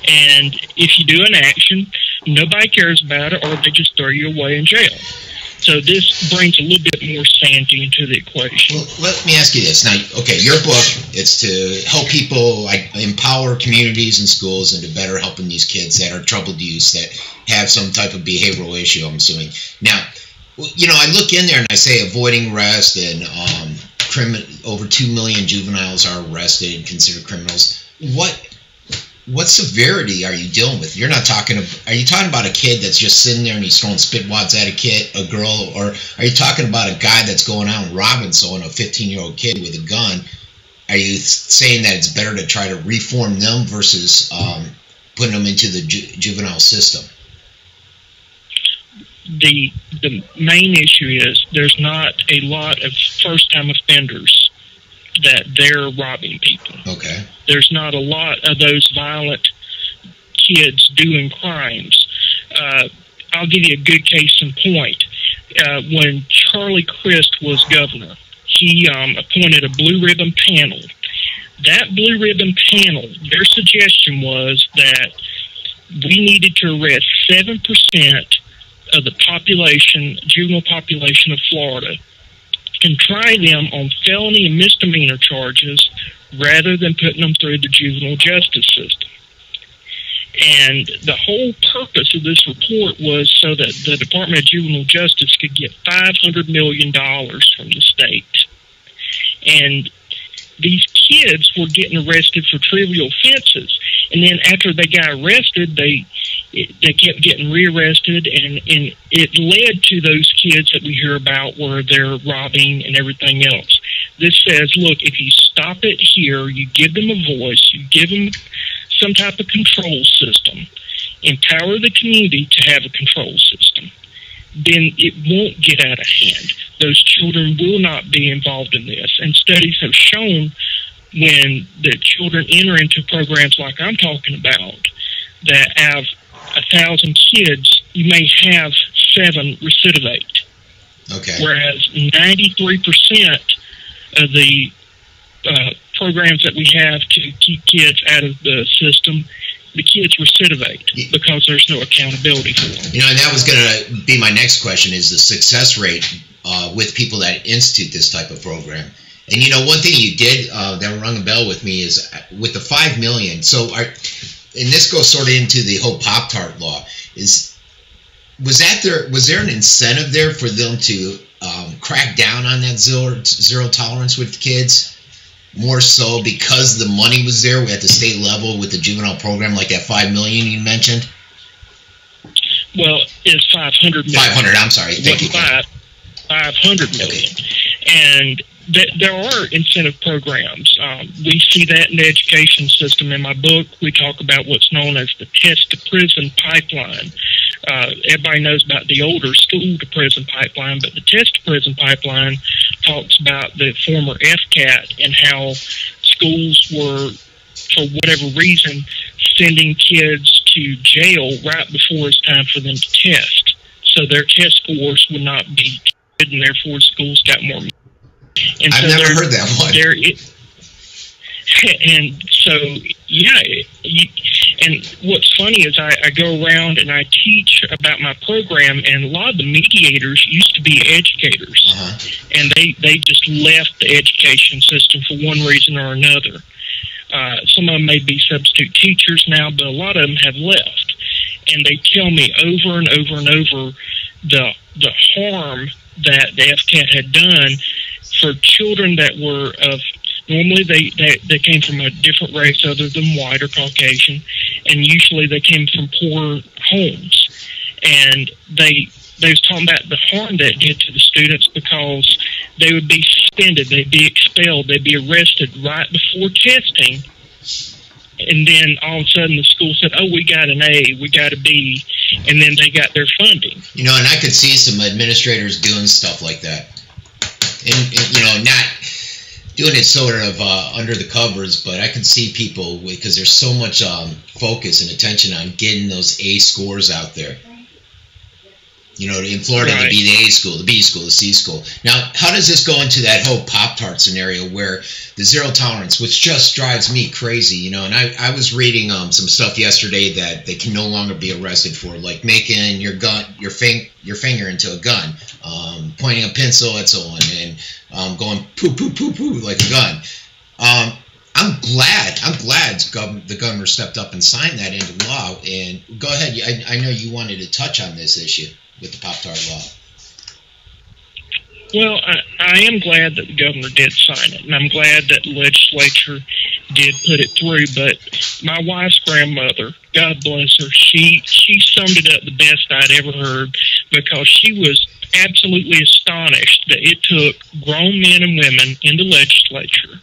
and if you do an action, nobody cares about it, or they just throw you away in jail. So this brings a little bit more sanity into the equation. Well, let me ask you this. Now, okay, your book, it's to help people, empower communities and schools into better helping these kids that are troubled youths that have some type of behavioral issue, I'm assuming. Now, I look in there and I say avoiding arrest and over 2 million juveniles are arrested and considered criminals. What severity are you dealing with? You're not talking. Are you talking about a kid that's just sitting there and he's throwing spit wads at a girl, or are you talking about a guy that's going out and robbing someone, a 15-year-old kid with a gun? Are you saying that it's better to try to reform them versus putting them into the juvenile system? The main issue is there's not a lot of first-time offenders that they're robbing people. Okay. There's not a lot of those violent kids doing crimes. I'll give you a good case in point. When Charlie Crist was governor, he appointed a blue ribbon panel. That blue ribbon panel, their suggestion was that we needed to arrest 7% of the population, juvenile population of Florida, and try them on felony and misdemeanor charges rather than putting them through the juvenile justice system. And the whole purpose of this report was so that the Department of Juvenile Justice could get $500 million from the state. And these kids were getting arrested for trivial offenses. And then after they got arrested, they kept getting rearrested, and it led to those kids that we hear about where they're robbing and everything else. This says, look, if you stop it here, you give them a voice, you give them some type of control system, empower the community to have a control system, then it won't get out of hand. Those children will not be involved in this. And studies have shown when the children enter into programs like I'm talking about that have 1,000 kids, you may have 7 recidivate. Okay. Whereas 93% of the programs that we have to keep kids out of the system, the kids recidivate because there's no accountability for them. You know, and that was going to be my next question, is the success rate with people that institute this type of program. And, you know, one thing you did that rung a bell with me is with the 5 million. So, and this goes sort of into the whole Pop-Tart law. Was there an incentive there for them to crack down on that zero tolerance with kids? More so because the money was there at the state level with the juvenile program, like that 5 million you mentioned? Well, it's 500 million. 500, I'm sorry. Thank you. 500 million. And there are incentive programs. We see that in the education system. In my book, we talk about what's known as the test-to-prison pipeline. Everybody knows about the older school-to-prison pipeline, but the test-to-prison pipeline talks about the former FCAT and how schools were, for whatever reason, sending kids to jail right before it's time for them to test. So their test scores would not be good, and therefore schools got more money. And I've never heard that one. And so, yeah, and what's funny is I go around and I teach about my program, and a lot of the mediators used to be educators, and they just left the education system for one reason or another. Some of them may be substitute teachers now, but a lot of them have left, and they tell me over and over and over the harm that the FCAT had done for children that were of, normally they came from a different race other than white or Caucasian, and usually they came from poor homes. And they was talking about the harm that it did to the students because they would be suspended, they'd be expelled, they'd be arrested right before testing, and then all of a sudden the school said, oh, we got an A, we got a B, and then they got their funding. You know, and I could see some administrators doing stuff like that. And you know, not doing it sort of under the covers, but I can see people, because there's so much focus and attention on getting those A scores out there. You know, in Florida, right, to be the A school, the B school, the C school. Now, how does this go into that whole Pop-Tart scenario where the zero tolerance, which just drives me crazy, you know, and I was reading some stuff yesterday that they can no longer be arrested for, like making your finger into a gun, pointing a pencil at someone, and going poo, poo, poo, poo, like a gun. I'm glad the governor stepped up and signed that into law. And go ahead, I know you wanted to touch on this issue with the Pop-Tart law. Well, I am glad that the governor did sign it, and I'm glad that the legislature did put it through. But my wife's grandmother, God bless her, she summed it up the best I'd ever heard, because she was absolutely astonished that it took grown men and women in the legislature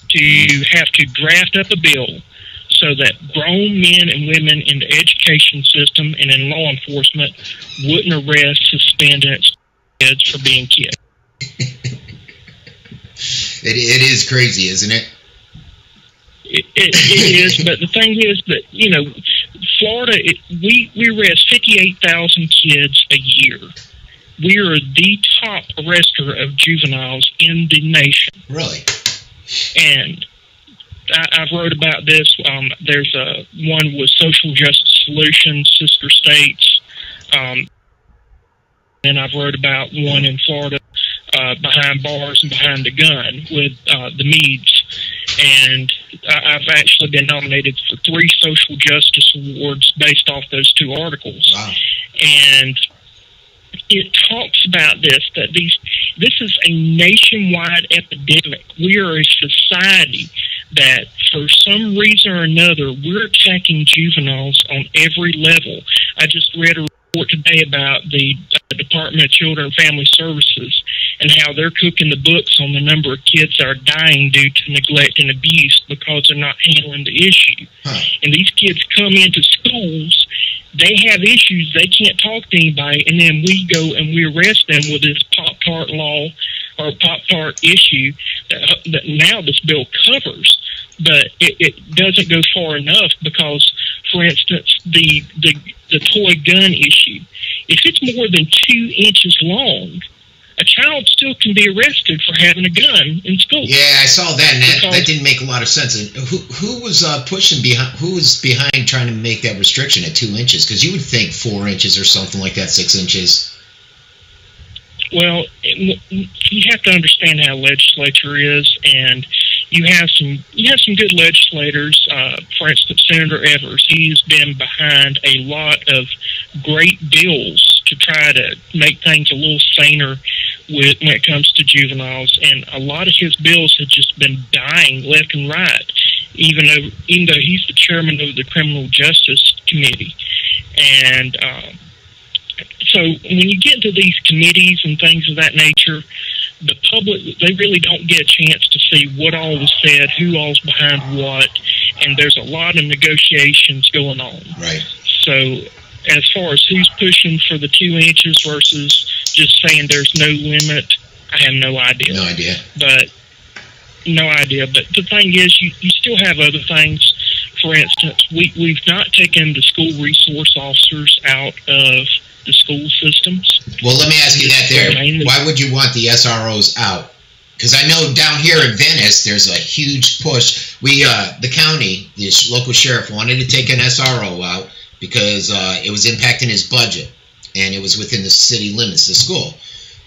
to have to draft up a bill so that grown men and women in the education system and in law enforcement wouldn't arrest, suspend, and expel kids for being kids. It is crazy, isn't it? It is, but the thing is that, you know, Florida, we arrest 58,000 kids a year. We are the top arrester of juveniles in the nation. Really? And I've wrote about this. There's one with Social Justice Solutions, Sister States. And I've wrote about one in Florida, Behind Bars and Behind the Gun, with the Meads. And I've actually been nominated for 3 social justice awards based off those 2 articles. Wow. And it talks about this, that this is a nationwide epidemic. We are a society that, for some reason or another, we're attacking juveniles on every level. I just read a report today about the Department of Children and Family Services and how they're cooking the books on the number of kids that are dying due to neglect and abuse because they're not handling the issue. And these kids come into schools, they have issues, they can't talk to anybody, and then we go and we arrest them with this Pop-Tart law or Pop-Tart issue that now this bill covers. But it doesn't go far enough because, for instance, the toy gun issue, if it's more than 2 inches long, a child still can be arrested for having a gun in school. Yeah, I saw that, and that didn't make a lot of sense. And who was pushing behind? Who was behind trying to make that restriction at 2 inches? Because you would think 4 inches or something like that, 6 inches. Well, you have to understand how legislature is, and you have some good legislators. For instance, Senator Evers, he's been behind a lot of great bills to try to make things a little saner when it comes to juveniles, and a lot of his bills have just been dying left and right, even though he's the chairman of the Criminal Justice Committee. And so when you get into these committees and things of that nature, the public, they really don't get a chance to see what all was said, who all's behind what, and there's a lot of negotiations going on. Right. So as far as who's pushing for the 2 inches versus just saying there's no limit, I have no idea. No idea. But the thing is, you still have other things. For instance, we've not taken the school resource officers out of the school systems. Well, let me ask you that there. Why would you want the SROs out? Because I know down here in Venice, there's a huge push. The county, the local sheriff wanted to take an SRO out because it was impacting his budget, and it was within the city limits, the school.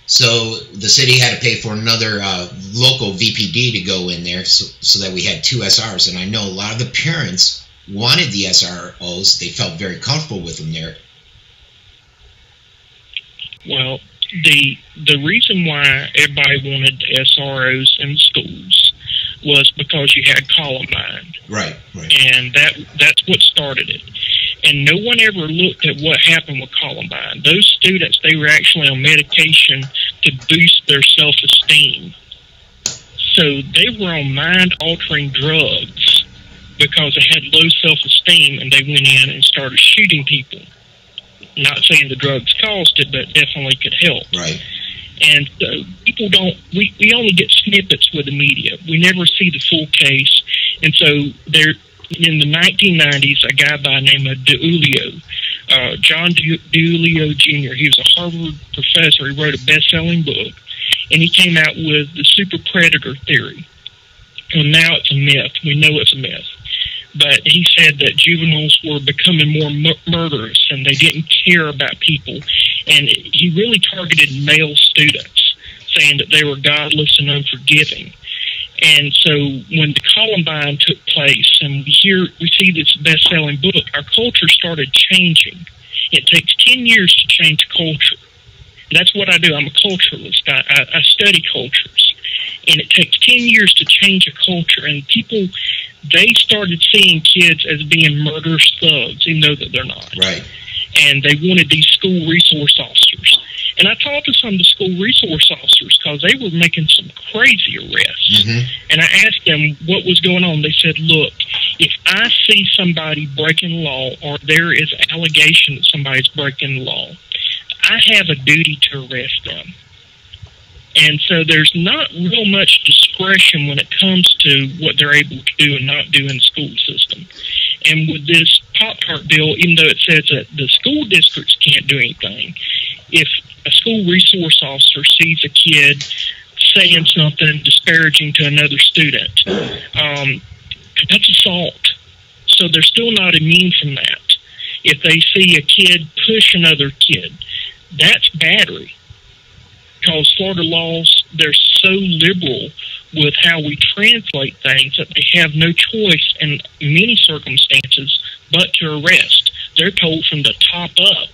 So the city had to pay for another local VPD to go in there so that we had 2 SRs. And I know a lot of the parents wanted the SROs. They felt very comfortable with them there. Well, the reason why everybody wanted SROs in schools was because you had Columbine. Right. And that's what started it. And no one ever looked at what happened with Columbine. Those students, they were actually on medication to boost their self-esteem. So they were on mind-altering drugs because they had low self-esteem, and they went in and started shooting people. Not saying the drugs caused it, but definitely could help. Right. And so people don't, we only get snippets with the media. We never see the full case. And so there, in the 1990s, a guy by the name of DiIulio, John DiIulio Jr., he was a Harvard professor. He wrote a best-selling book, and he came out with the super predator theory. Well, now it's a myth. We know it's a myth. But he said that juveniles were becoming more murderous, and they didn't care about people. And he really targeted male students, saying that they were godless and unforgiving. And so when the Columbine took place, and we see this best-selling book, our culture started changing. It takes 10 years to change culture. That's what I do. I'm a culturalist. I study cultures. And it takes 10 years to change a culture. And people, they started seeing kids as being murderous thugs, even though that they're not. Right. And they wanted these school resource officers. And I talked to some of the school resource officers because they were making some crazy arrests. Mm-hmm. And I asked them what was going on. They said, look, if I see somebody breaking the law or there is an allegation that somebody's breaking the law, I have a duty to arrest them. And so there's not real much discretion when it comes to what they're able to do and not do in the school system. And with this Pop-Tart bill, even though it says that the school districts can't do anything, if a school resource officer sees a kid saying something disparaging to another student, that's assault. So they're still not immune from that. If they see a kid push another kid, that's battery. Because Florida laws, they're so liberal with how we translate things that they have no choice in many circumstances but to arrest. They're told from the top up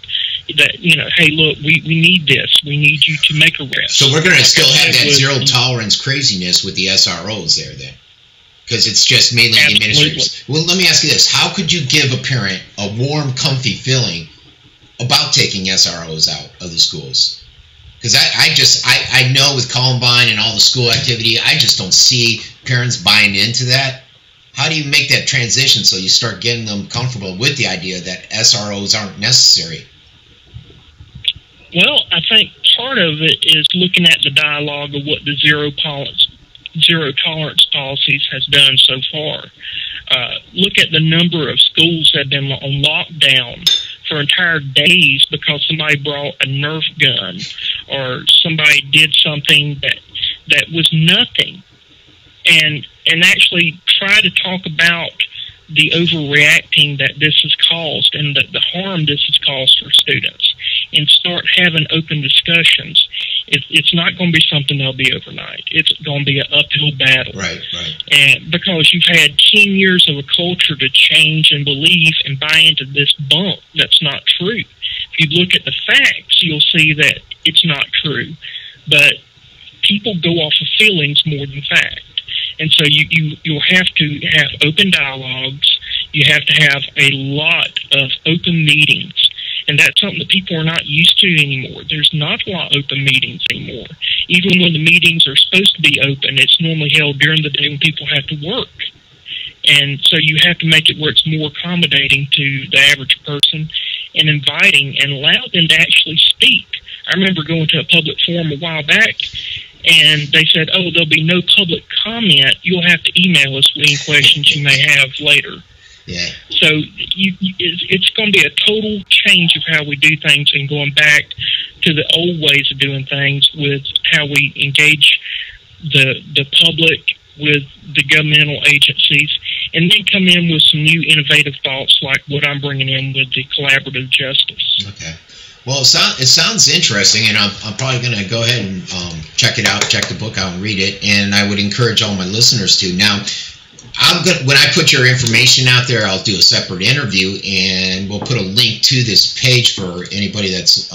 that, you know, hey, look, we need this. We need you to make arrests. So we're going to still have that zero tolerance craziness with the SROs there then? Because it's just mainly the administrators. Well, let me ask you this. How could you give a parent a warm, comfy feeling about taking SROs out of the schools? Because I know with Columbine and all the school activity, I just don't see parents buying into that. How do you make that transition so you start getting them comfortable with the idea that SROs aren't necessary? Well, I think part of it is looking at the dialogue of what the zero tolerance policies has done so far. Look at the number of schools that have been on lockdown for entire days because somebody brought a Nerf gun or somebody did something that was nothing, and actually try to talk about the overreacting that this has caused and the harm this has caused for students, and start having open discussions. It's not going to be something that'll be overnight. It's going to be an uphill battle. Right. And because you've had 10 years of a culture to change and believe and buy into this bunk that's not true. If you look at the facts, you'll see that it's not true. But people go off of feelings more than fact. And so you'll have to have open dialogues. You have to have a lot of open meetings. And that's something that people are not used to anymore. There's not a lot of open meetings anymore. Even when the meetings are supposed to be open, it's normally held during the day when people have to work. And so you have to make it where it's more accommodating to the average person and inviting and allow them to actually speak. I remember going to a public forum a while back, and they said, oh, there'll be no public comment. You'll have to email us with any questions you may have later. Yeah. So it's going to be a total change of how we do things and going back to the old ways of doing things with how we engage the public with the governmental agencies, and then come in with some new innovative thoughts like what I'm bringing in with the collaborative justice. Okay. Well, it sounds interesting, and I'm probably going to go ahead and check it out, check the book out and read it, and I would encourage all my listeners to. Now, when I put your information out there, I'll do a separate interview, and we'll put a link to this page for anybody that's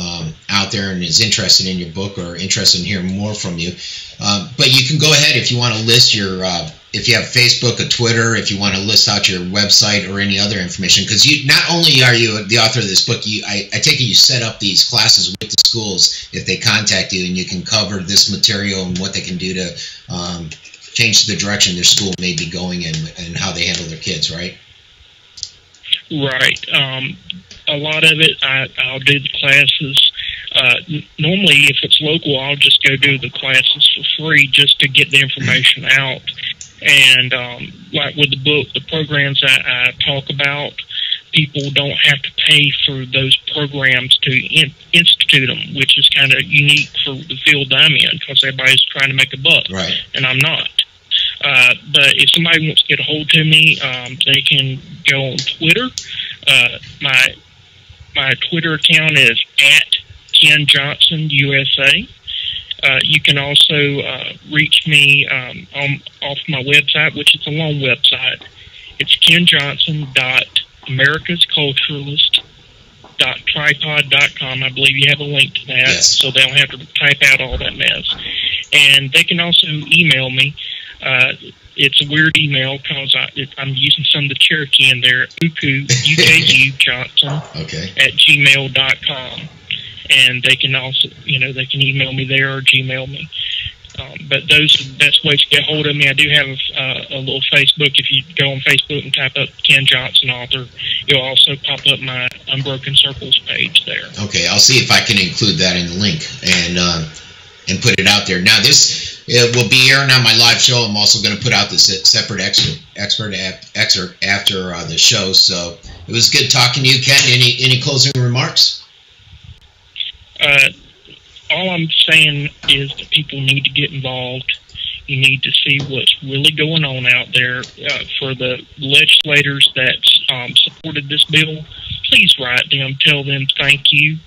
out there and is interested in your book or interested in hearing more from you. But you can go ahead if you want to list your, if you have Facebook or Twitter, if you want to list out your website or any other information, because you not only are you the author of this book, I take it you set up these classes with the schools if they contact you, and you can cover this material and what they can do to change the direction their school may be going in and how they handle their kids, right? Right. A lot of it, I'll do the classes. Normally, if it's local, I'll just go do the classes for free just to get the information out. And like with the book, the programs I talk about, people don't have to pay for those programs to institute them, which is kind of unique for the field I'm in because everybody's trying to make a buck, right? And I'm not. But if somebody wants to get a hold of me, they can go on Twitter. My Twitter account is @KenJohnsonUSA. You can also reach me off my website, which is a long website. It's KenJohnson.AmericasCulturalist.com. unedited.tripod.com. I believe you have a link to that, yes. So they don't have to type out all that mess. And they can also email me. It's a weird email because I'm using some of the Cherokee in there, UKU Johnson at gmail.com. And they can also, they can email me there or Gmail me. But those are the best ways to get hold of me. I do have a little Facebook. If you go on Facebook and type up Ken Johnson author, you'll also pop up my Unbroken Circles page there. Okay, I'll see if I can include that in the link and put it out there. Now, this will be airing on my live show. I'm also going to put out this separate excerpt after the show. So it was good talking to you, Ken. Any closing remarks? All I'm saying is that people need to get involved. You need to see what's really going on out there. For the legislators that supported this bill, please write them, tell them thank you.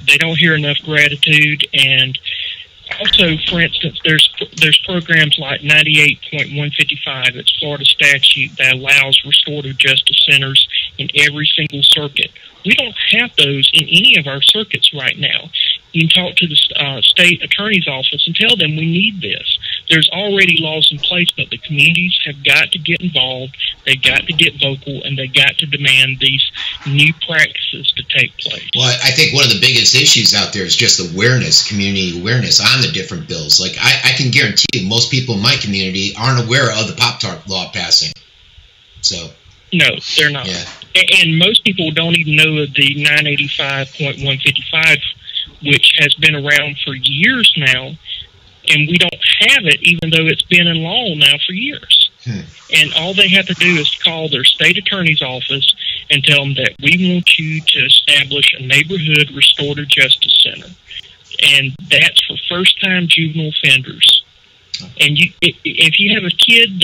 They don't hear enough gratitude. And also, for instance, there's programs like 98.155, it's Florida statute, that allows restorative justice centers in every single circuit. We don't have those in any of our circuits right now. You can talk to the state attorney's office and tell them we need this. There's already laws in place, but the communities have got to get involved, they've got to get vocal, and they've got to demand these new practices to take place. Well, I think one of the biggest issues out there is just awareness, community awareness on the different bills. Like, I can guarantee you most people in my community aren't aware of the Pop-Tart law passing. So... No, they're not. Yeah. And most people don't even know of the 985.155, which has been around for years now, and we don't have it even though it's been in law now for years. And all they have to do is call their state attorney's office and tell them that we want you to establish a neighborhood restorative justice center. And that's for first-time juvenile offenders. And if you have a kid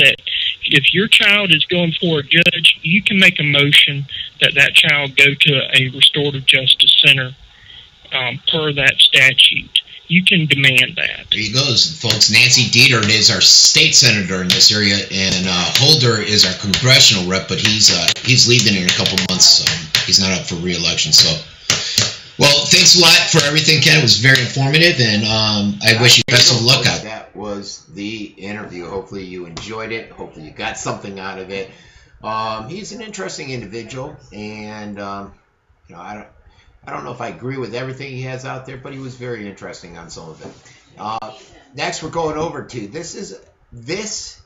if your child is going for a judge, you can make a motion that child go to a restorative justice center per that statute. You can demand that. There you go, folks. Nancy Dieter is our state senator in this area, and Holder is our congressional rep, but he's leaving in a couple months, so he's not up for re-election. So, well, thanks a lot for everything, Ken. It was very informative, and I wish you best of luck out. That was the interview. Hopefully you enjoyed it. Hopefully you got something out of it. He's an interesting individual, and I don't know if I agree with everything he has out there, but he was very interesting on some of it. Next, we're going over to this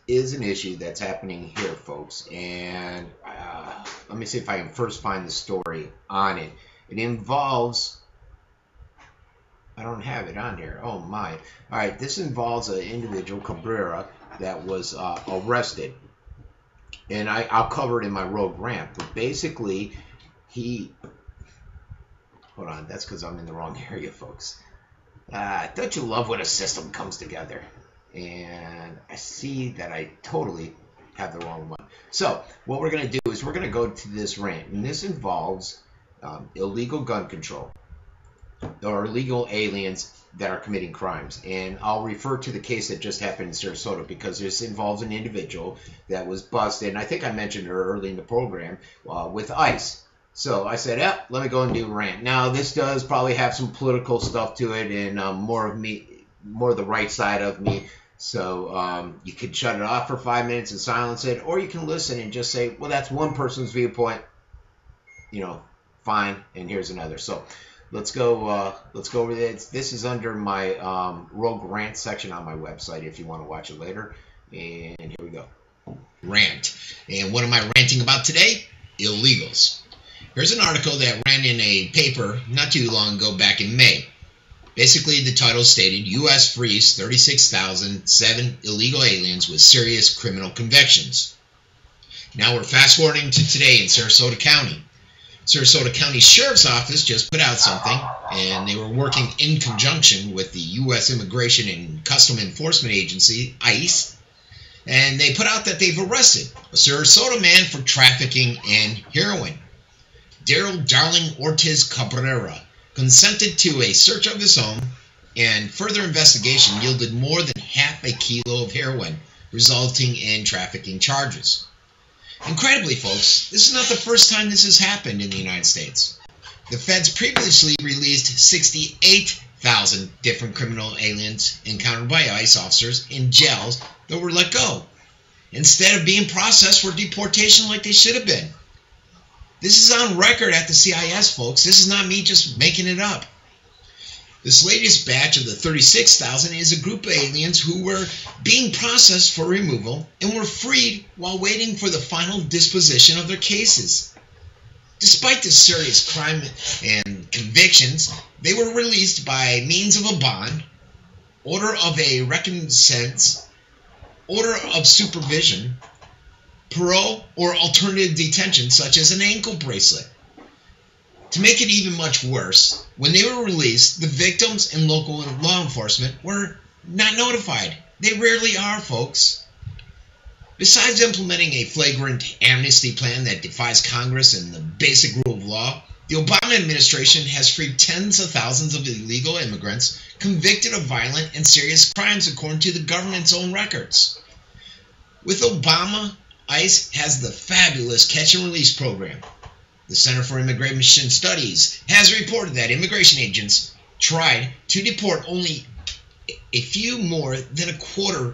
is an issue that's happening here, folks, and let me see if I can first find the story on it. It involves, I don't have it on here. Oh my. All right, this involves an individual, Cabrera, that was arrested. And I'll cover it in my rogue rant. But basically, hold on, that's because I'm in the wrong area, folks. Don't you love when a system comes together? And I see that I totally have the wrong one. So what we're going to do is we're going to go to this rant. And this involves illegal gun control or illegal aliens that are committing crimes. And I'll refer to the case that just happened in Sarasota because this involves an individual that was busted. And I think I mentioned her early in the program with ICE. So I said, let me go and do a rant. Now, this does probably have some political stuff to it and more of the right side of me. So you could shut it off for 5 minutes and silence it, or you can listen and just say, well, that's one person's viewpoint. Fine, and here's another. So let's go over this. This is under my Rogue Rant section on my website if you want to watch it later. And here we go. Rant. And what am I ranting about today? Illegals. Here's an article that ran in a paper not too long ago back in May. Basically, the title stated, U.S. frees 36,007 illegal aliens with serious criminal convictions. Now we're fast-forwarding to today in Sarasota County. Sarasota County Sheriff's Office just put out something, and they were working in conjunction with the U.S. Immigration and Customs Enforcement Agency, ICE, and they put out that they've arrested a Sarasota man for trafficking in heroin. Daryl Darling Ortiz Cabrera consented to a search of his home, and further investigation yielded more than half a kilo of heroin, resulting in trafficking charges. Incredibly, folks, this is not the first time this has happened in the United States. The feds previously released 68,000 different criminal aliens encountered by ICE officers in jails that were let go, instead of being processed for deportation like they should have been. This is on record at the CIS, folks. This is not me just making it up. This latest batch of the 36,000 is a group of aliens who were being processed for removal and were freed while waiting for the final disposition of their cases. Despite this serious crime and convictions, they were released by means of a bond, order of a reconsent, order of supervision, parole, or alternative detention such as an ankle bracelet. To make it even much worse, when they were released, the victims and local law enforcement were not notified. They rarely are, folks. Besides implementing a flagrant amnesty plan that defies Congress and the basic rule of law, the Obama administration has freed tens of thousands of illegal immigrants convicted of violent and serious crimes according to the government's own records. With Obama, ICE has the fabulous catch and release program. The Center for Immigration Studies has reported that immigration agents tried to deport only a few more than a quarter,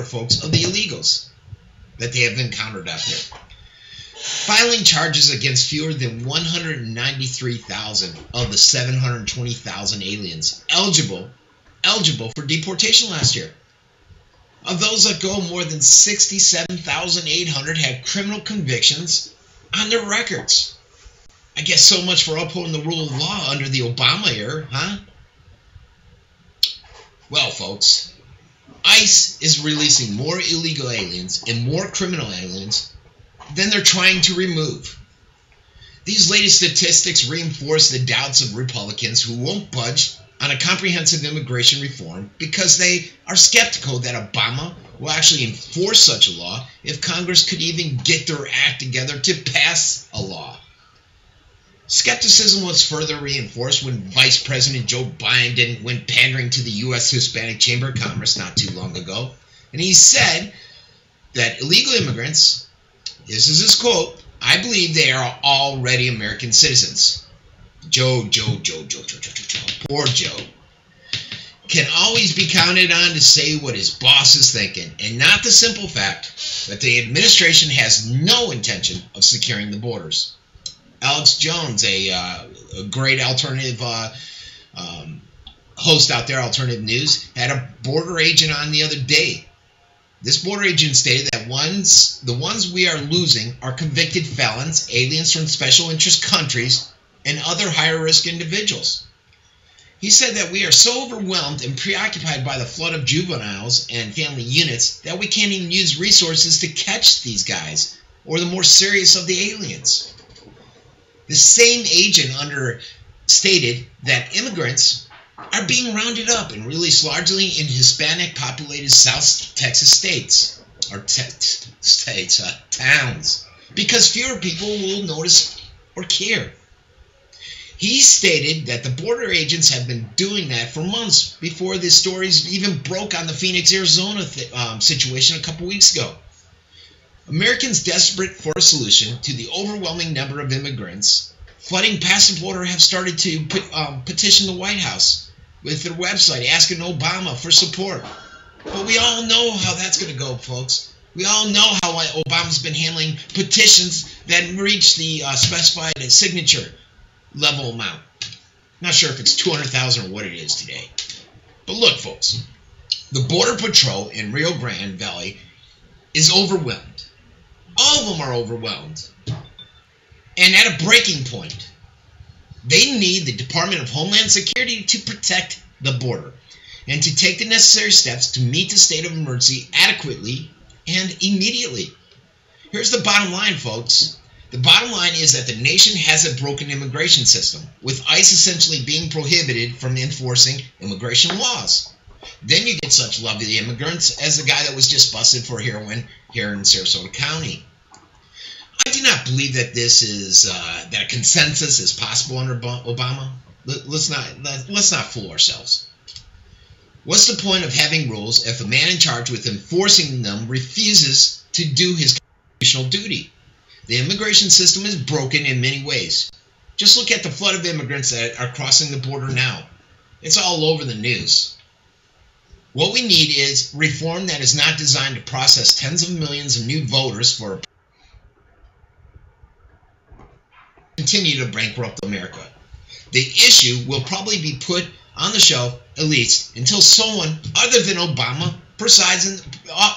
folks, of the illegals that they have encountered out there, filing charges against fewer than 193,000 of the 720,000 aliens eligible for deportation last year. Of those that go, more than 67,800 had criminal convictions on their records. I guess so much for upholding the rule of law under the Obama era, huh? Well, folks, ICE is releasing more illegal aliens and more criminal aliens than they're trying to remove. These latest statistics reinforce the doubts of Republicans who won't budge on a comprehensive immigration reform because they are skeptical that Obama will actually enforce such a law if Congress could even get their act together to pass a law. Skepticism was further reinforced when Vice President Joe Biden went pandering to the U.S. Hispanic Chamber of Commerce not too long ago, and he said that illegal immigrants, this is his quote, "I believe they are already American citizens." Joe, poor Joe, can always be counted on to say what his boss is thinking, and not the simple fact that the administration has no intention of securing the borders. Alex Jones, a great alternative host out there, Alternative News, had a border agent on the other day. This border agent stated that the ones we are losing are convicted felons, aliens from special interest countries, and other higher-risk individuals. He said that we are so overwhelmed and preoccupied by the flood of juveniles and family units that we can't even use resources to catch these guys, or the more serious of the aliens. The same agent stated that immigrants are being rounded up and released largely in Hispanic-populated South Texas towns, because fewer people will notice or care. He stated that the border agents have been doing that for months before the stories even broke on the Phoenix, Arizona situation a couple weeks ago. Americans desperate for a solution to the overwhelming number of immigrants flooding past the border have started to petition the White House with their website asking Obama for support. But we all know how that's going to go, folks. We all know how Obama's been handling petitions that reach the specified signature level amount. Not sure if it's 200,000 or what it is today. But look, folks, the Border Patrol in Rio Grande Valley is overwhelmed. All of them are overwhelmed. And at a breaking point. They need the Department of Homeland Security to protect the border and to take the necessary steps to meet the state of emergency adequately and immediately. Here's the bottom line, folks. The bottom line is that the nation has a broken immigration system, with ICE essentially being prohibited from enforcing immigration laws. Then you get such lovely immigrants as the guy that was just busted for heroin here in Sarasota County. I do not believe that this is that consensus is possible under Obama. Let's not fool ourselves. What's the point of having rules if the man in charge with enforcing them refuses to do his constitutional duty? The immigration system is broken in many ways. Just look at the flood of immigrants that are crossing the border now. It's all over the news. What we need is reform that is not designed to process tens of millions of new voters for continue to bankrupt America. The issue will probably be put on the shelf, at least, until someone other than Obama presides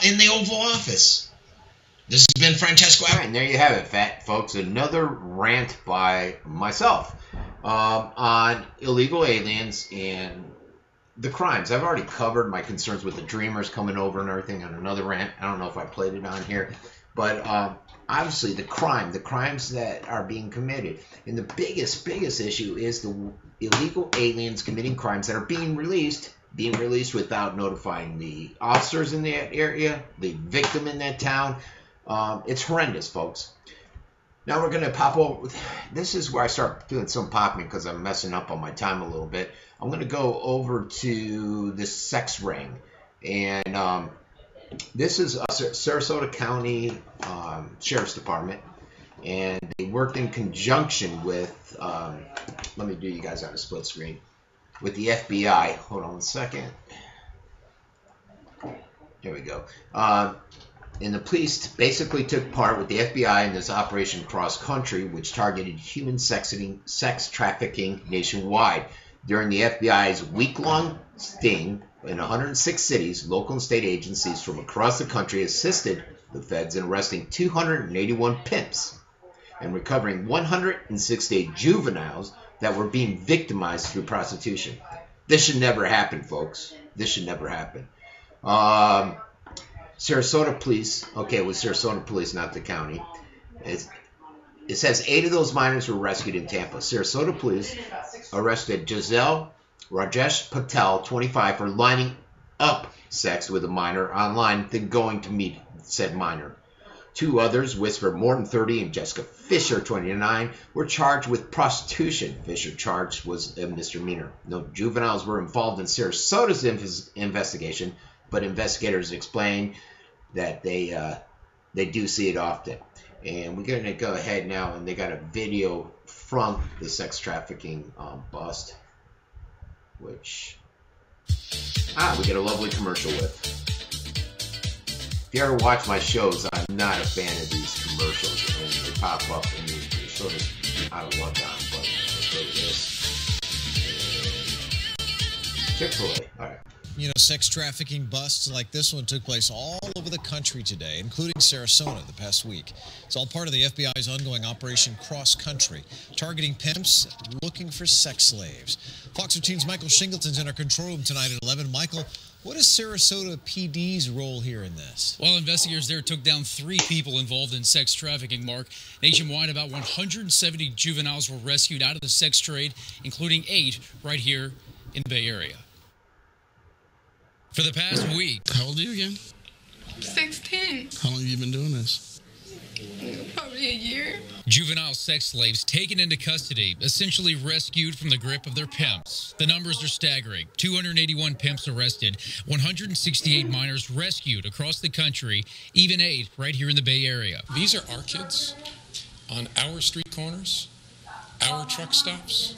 in the Oval Office. This has been Francesco Abbruzzino. All right, and there you have it, fat folks. Another rant by myself on illegal aliens and the crimes. I've already covered my concerns with the Dreamers coming over and everything on another rant. I don't know if I played it on here. But obviously the crimes that are being committed. And the biggest issue is the illegal aliens committing crimes that are being released without notifying the officers in that area, the victim in that town. It's horrendous, folks. Now we're going to pop over. This is where I start doing some popping because I'm messing up on my time a little bit. I'm going to go over to this sex ring. And this is Sarasota County Sheriff's Department. And they worked in conjunction with, let me do you guys on a split screen, with the FBI. Hold on one second. There we go. And the police basically took part with the FBI in this Operation Cross Country, which targeted human sex trafficking nationwide. During the FBI's week-long sting in 106 cities, local and state agencies from across the country assisted the feds in arresting 281 pimps and recovering 168 juveniles that were being victimized through prostitution. This should never happen, folks. This should never happen. Sarasota Police, okay, it was Sarasota Police, not the county. It says 8 of those minors were rescued in Tampa. Sarasota Police arrested Giselle Rajesh Patel, 25, for lining up sex with a minor online, then going to meet said minor. 2 others, Whisper Morton, 30, and Jessica Fisher, 29, were charged with prostitution. Fisher charged was a misdemeanor. No juveniles were involved in Sarasota's investigation, but investigators explain that they do see it often. And we're going to go ahead now, and they got a video from the sex trafficking bust, which we get a lovely commercial with. If you ever watch my shows, I'm not a fan of these commercials, and they pop up and you're sort of out of luck on, but let's go to this. Chick-fil-A. All right. You know, sex trafficking busts like this one took place all over the country today, including Sarasota the past week. It's all part of the FBI's ongoing Operation Cross Country, targeting pimps looking for sex slaves. Fox 13's Michael Shingleton's in our control room tonight at 11. Michael, what is Sarasota PD's role here in this? Well, investigators there took down 3 people involved in sex trafficking, Mark. Nationwide, about 170 juveniles were rescued out of the sex trade, including 8 right here in the Bay Area. For the past week. How old are you again? 16. How long have you been doing this? Probably a year. Juvenile sex slaves taken into custody, essentially rescued from the grip of their pimps. The numbers are staggering. 281 pimps arrested, 168 minors rescued across the country, even 8 right here in the Bay Area. These are our kids on our street corners, our truck stops,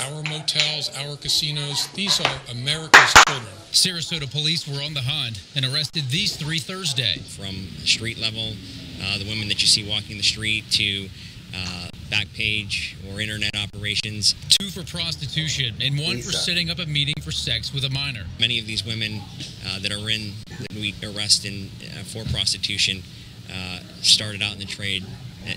our motels, our casinos. These are America's children. Sarasota police were on the hunt and arrested these 3 Thursday. From street level, the women that you see walking the street, to back page or internet operations. 2 for prostitution and 1 for setting up a meeting for sex with a minor. Many of these women that we arrest for prostitution started out in the trade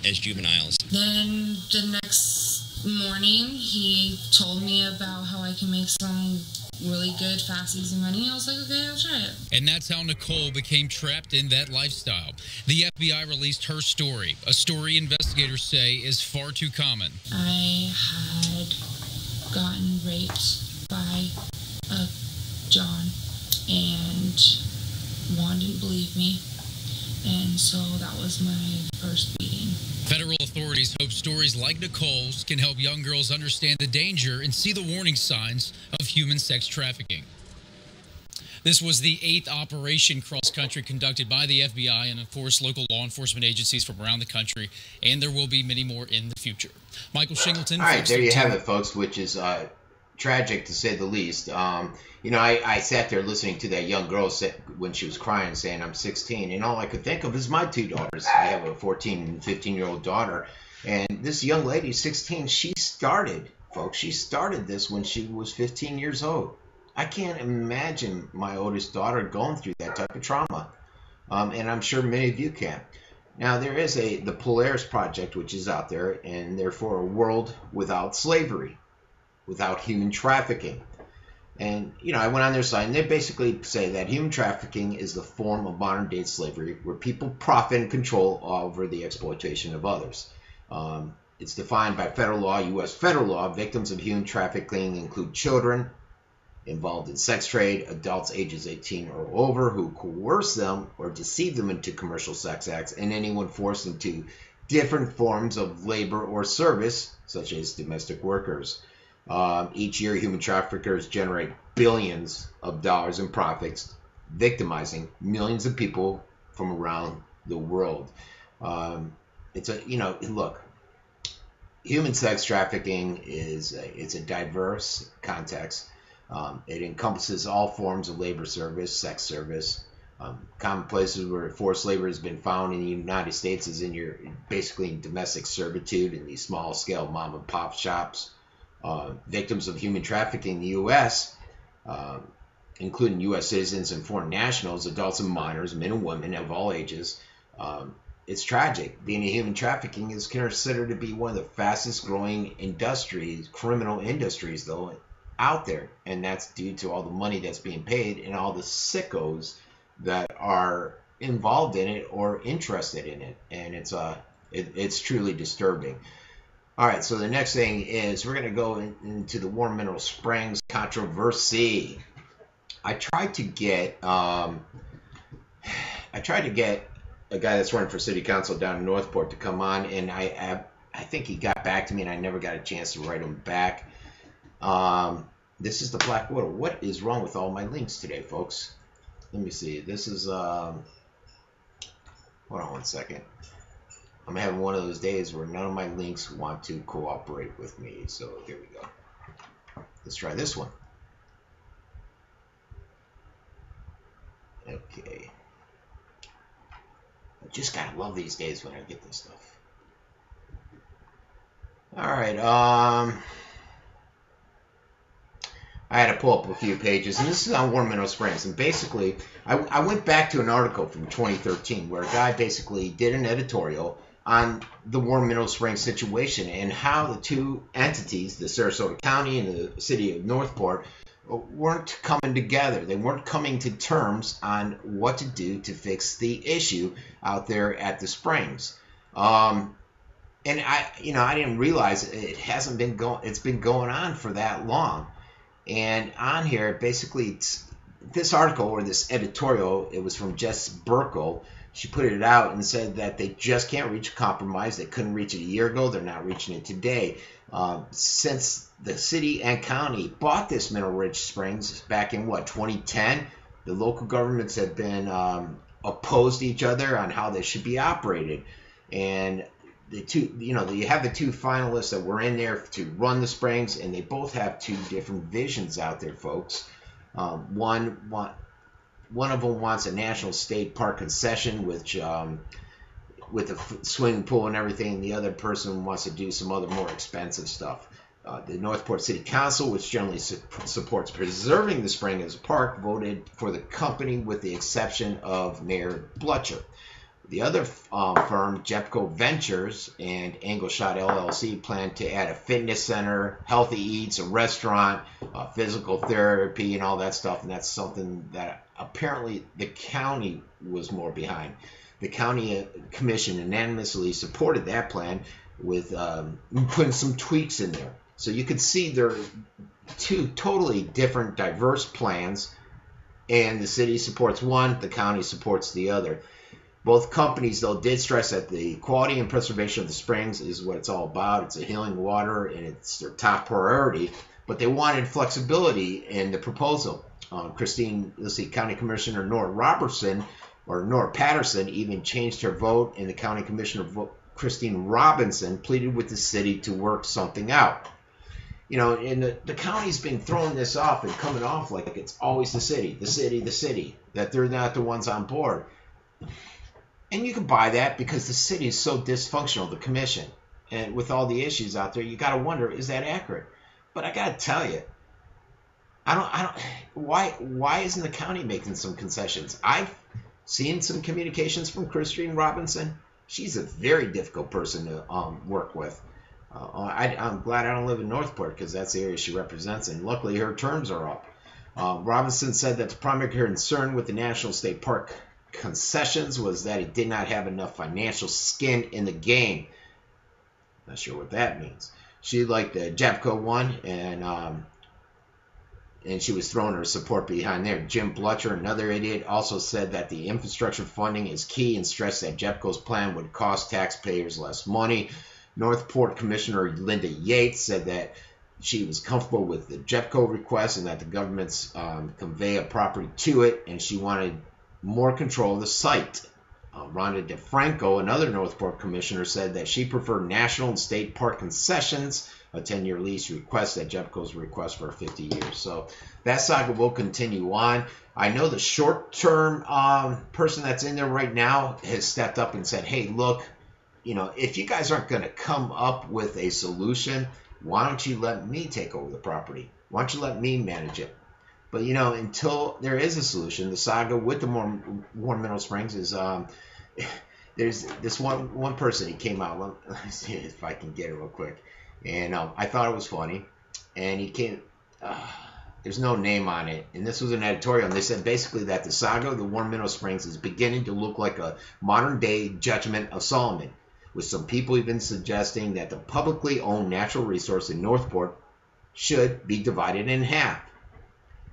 as juveniles. Then the next morning, he told me about how I can make some really good, fast, easy money. I was like, okay, I'll try it. And that's how Nicole became trapped in that lifestyle. The FBI released her story, a story investigators say is far too common. I had gotten raped by John, and Juan didn't believe me, and so that was my first beating. Federal authorities hope stories like Nicole's can help young girls understand the danger and see the warning signs of human sex trafficking. This was the 8th operation cross-country conducted by the FBI and, of course, local law enforcement agencies from around the country, and there will be many more in the future. Michael Shingleton. All right, there you have it, folks, which is tragic to say the least. You know, I sat there listening to that young girl when she was crying, saying, I'm 16, and all I could think of is my 2 daughters. I have a 14 and 15-year-old daughter, and this young lady, 16, she started, folks, she started this when she was 15 years old. I can't imagine my oldest daughter going through that type of trauma, and I'm sure many of you can. Now, there is the Polaris Project, which is out there, and they're for a world without slavery, without human trafficking. And, you know, I went on their site, and they basically say that human trafficking is the form of modern-day slavery where people profit and control over the exploitation of others. It's defined by federal law, U.S. federal law. Victims of human trafficking include children involved in sex trade, adults ages 18 or over who coerce them or deceive them into commercial sex acts, and anyone forced into different forms of labor or service, such as domestic workers. Each year, human traffickers generate billions of dollars in profits, victimizing millions of people from around the world. Look, human sex trafficking it's a diverse context. It encompasses all forms of labor service, sex service. Common places where forced labor has been found in the United States is basically in domestic servitude in these small-scale mom-and-pop shops. Victims of human trafficking in the U.S., including U.S. citizens and foreign nationals, adults and minors, men and women of all ages. It's tragic. Being a human trafficking is considered to be one of the fastest-growing criminal industries, though, out there, and that's due to all the money that's being paid and all the sickos that are involved in it or interested in it, and it's truly disturbing. All right, so the next thing is we're going to go into the Warm Mineral Springs controversy. I tried to get a guy that's running for city council down in Northport to come on, and I think he got back to me, and I never got a chance to write him back. This is the Black Widow. What is wrong with all my links today, folks? Let me see. This is hold on one second. I'm having one of those days where none of my links want to cooperate with me. So here we go. Let's try this one. Okay. I just gotta love these days when I get this stuff. All right. I had to pull up a few pages, and this is on Warm Mineral Springs. And basically, I went back to an article from 2013 where a guy basically did an editorial on the Warm Mineral Springs situation and how the two entities, the Sarasota County and the city of Northport, weren't coming together. They weren't coming to terms on what to do to fix the issue out there at the Springs. And I didn't realize it's been going on for that long. And on here, basically, this article or this editorial, it was from Jess Burkle. She put it out and said that they just can't reach a compromise. They couldn't reach it a year ago. They're not reaching it today. Since the city and county bought this mineral-rich springs back in, 2010, the local governments have been opposed to each other on how they should be operated. And the two, you have the two finalists that were in there to run the springs, and they both have two different visions out there, folks. One of them wants a national state park concession, which with a swimming pool and everything, and the other person wants to do some other more expensive stuff. The Northport City Council, which generally supports preserving the spring as a park, voted for the company with the exception of Mayor Blutcher. The other firm, Jepco Ventures and Angleshot LLC, plan to add a fitness center, healthy eats, a restaurant, physical therapy, and all that stuff. And that's something that apparently the county was more behind. The county commission unanimously supported that plan with putting some tweaks in there. So you could see there are two totally different, diverse plans, and the city supports one, the county supports the other. Both companies, though, did stress that the quality and preservation of the springs is what it's all about. It's a healing water, and it's their top priority. But they wanted flexibility in the proposal. County Commissioner Nora Patterson even changed her vote, and the County Commissioner Christine Robinson pleaded with the city to work something out. You know, and the county's been throwing this off and coming off like it's always the city, that they're not the ones on board. And you can buy that because the city is so dysfunctional, the commission, and with all the issues out there, you got to wonder, is that accurate? But I got to tell you, why isn't the county making some concessions? I've seen some communications from Christine Robinson. She's a very difficult person to work with. I'm glad I don't live in Northport because that's the area she represents, and luckily her terms are up. Robinson said that the primary concern with the National State Park concessions was that it did not have enough financial skin in the game. Not sure what that means. She liked the Jeffco one, and she was throwing her support behind there. Jim Blutcher, another idiot, also said that the infrastructure funding is key and stressed that Jeffco's plan would cost taxpayers less money. Northport Commissioner Linda Yates said that she was comfortable with the Jeffco request and that the government's convey a property to it, and she wanted more control of the site. Rhonda DeFranco, another Northport commissioner, said that she preferred national and state park concessions, a 10-year lease request that Jeffco's request for 50 years. So that saga will continue on. I know the short-term person that's in there right now has stepped up and said, hey, look, you know, if you guys aren't going to come up with a solution, why don't you let me take over the property? Why don't you let me manage it? But, you know, until there is a solution, the saga with the Warm Mineral Springs is there's this one person, he came out. Let me see if I can get it real quick. And I thought it was funny. And he came, there's no name on it. And this was an editorial. And they said basically that the saga of the Warm Mineral Springs is beginning to look like a modern-day Judgment of Solomon, with some people even suggesting that the publicly owned natural resource in Northport should be divided in half.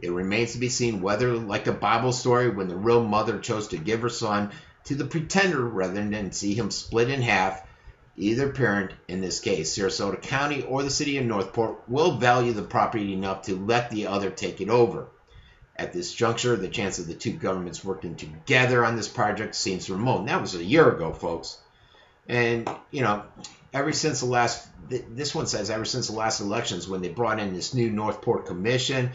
It remains to be seen whether, like the Bible story, when the real mother chose to give her son to the pretender rather than see him split in half, either parent, in this case Sarasota County or the city of Northport, will value the property enough to let the other take it over. At this juncture, the chance of the two governments working together on this project seems remote. And that was a year ago, folks. And, you know, ever since the last, this one says ever since the last elections when they brought in this new Northport Commission,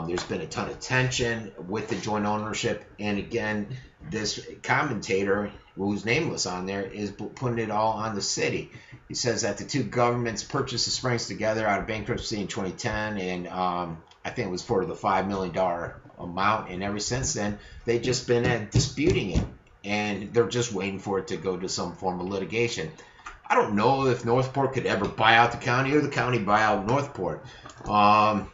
there's been a ton of tension with the joint ownership. And again, this commentator, who's nameless on there, is putting it all on the city. He says that the two governments purchased the springs together out of bankruptcy in 2010, and I think it was for the $5 million amount. And ever since then, they've just been disputing it. And they're just waiting for it to go to some form of litigation. I don't know if Northport could ever buy out the county or the county buy out Northport. I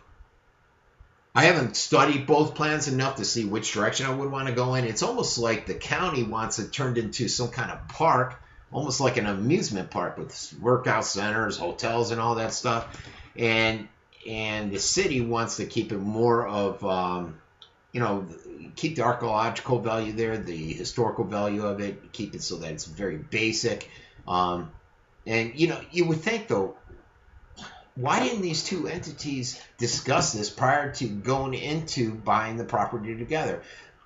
haven't studied both plans enough to see which direction I would want to go in. It's almost like the county wants it turned into some kind of park, almost like an amusement park with workout centers, hotels, and all that stuff. And the city wants to keep it more of, you know, keep the archaeological value there, the historical value of it, keep it so that it's very basic. And, you know, you would think, though, why didn't these two entities discuss this prior to going into buying the property together?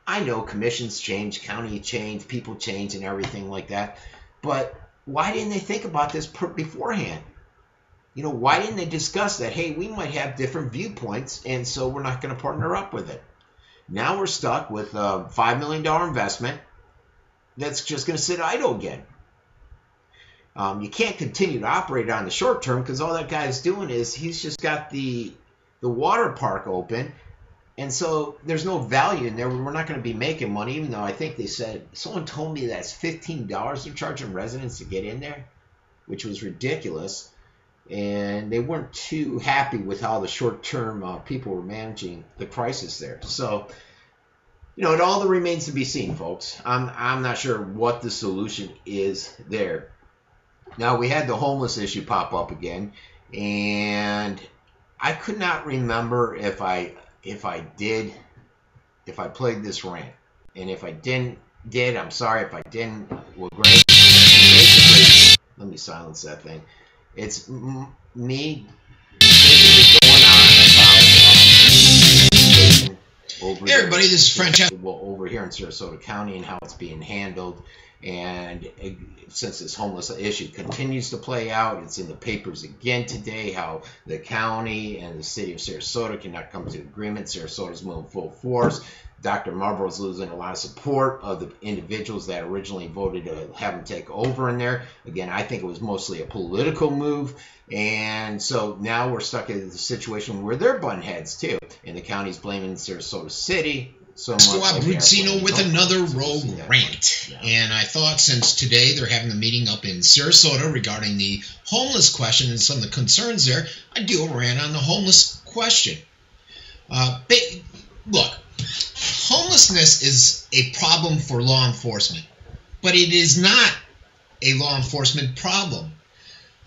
I know commissions change, county change, people change, and everything like that. But why didn't they think about this beforehand? You know, why didn't they discuss that, hey, we might have different viewpoints, and so we're not going to partner up with it? Now we're stuck with a $5 million investment that's just going to sit idle again. You can't continue to operate on the short term because all that guy's doing is he's just got the water park open, and so there's no value in there. We're not going to be making money, even though I think they said, someone told me that's $15 they're charging residents to get in there, which was ridiculous. And they weren't too happy with how the short-term people were managing the crisis there. So, you know, it all remains to be seen, folks. I'm not sure what the solution is there. Now, we had the homeless issue pop up again, and I could not remember if I played this rant. And if I did, I'm sorry. If I didn't, well, great. Basically, let me silence that thing. It's me basically going on about over Hey everybody, this is Francesco. Well, over here in Sarasota County and how it's being handled. And since this homeless issue continues to play out, it's in the papers again today how the county and the city of Sarasota cannot come to agreement. Sarasota's moving full force. Dr. Marlboro's losing a lot of support of the individuals that originally voted to have him take over in there. Again, I think it was mostly a political move. And so now we're stuck in the situation where they're butting heads too. And the county's blaming Sarasota City. Francesco Abbruzzino with another rogue rant. And I thought since today they're having a meeting up in Sarasota regarding the homeless question and some of the concerns there, I'd do a rant on the homeless question. Look, homelessness is a problem for law enforcement, but it is not a law enforcement problem.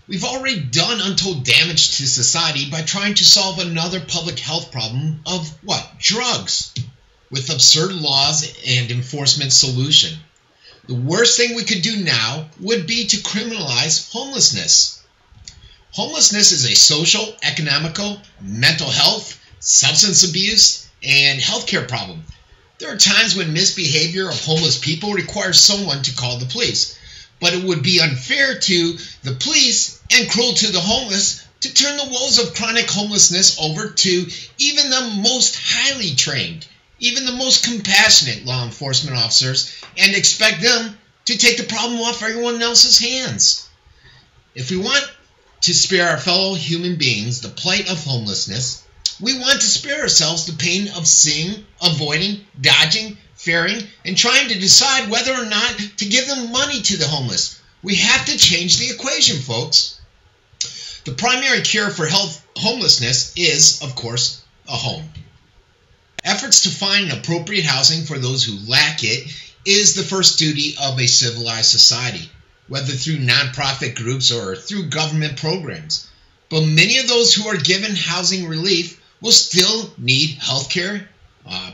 We've already done untold damage to society by trying to solve another public health problem of what? Drugs. With absurd laws and enforcement solution. The worst thing we could do now would be to criminalize homelessness. Homelessness is a social, economical, mental health, substance abuse, and healthcare problem. There are times when misbehavior of homeless people requires someone to call the police, but it would be unfair to the police and cruel to the homeless to turn the woes of chronic homelessness over to even the most highly trained, even the most compassionate law enforcement officers, and expect them to take the problem off everyone else's hands. If we want to spare our fellow human beings the plight of homelessness, we want to spare ourselves the pain of seeing, avoiding, dodging, fearing, and trying to decide whether or not to give them money to the homeless. We have to change the equation, folks. The primary cure for homelessness is, of course, a home. Efforts to find appropriate housing for those who lack it is the first duty of a civilized society, whether through nonprofit groups or through government programs. But many of those who are given housing relief will still need health care,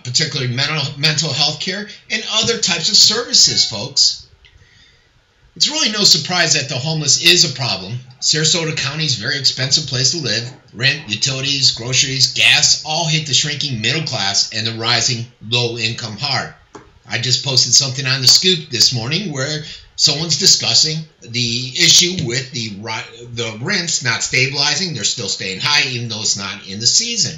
particularly mental health care, and other types of services, folks. It's really no surprise that the homeless is a problem. Sarasota County is a very expensive place to live. Rent, utilities, groceries, gas all hit the shrinking middle class and the rising low-income hard. I just posted something on the Scoop this morning where someone's discussing the issue with the rents not stabilizing. They're still staying high even though it's not in the season.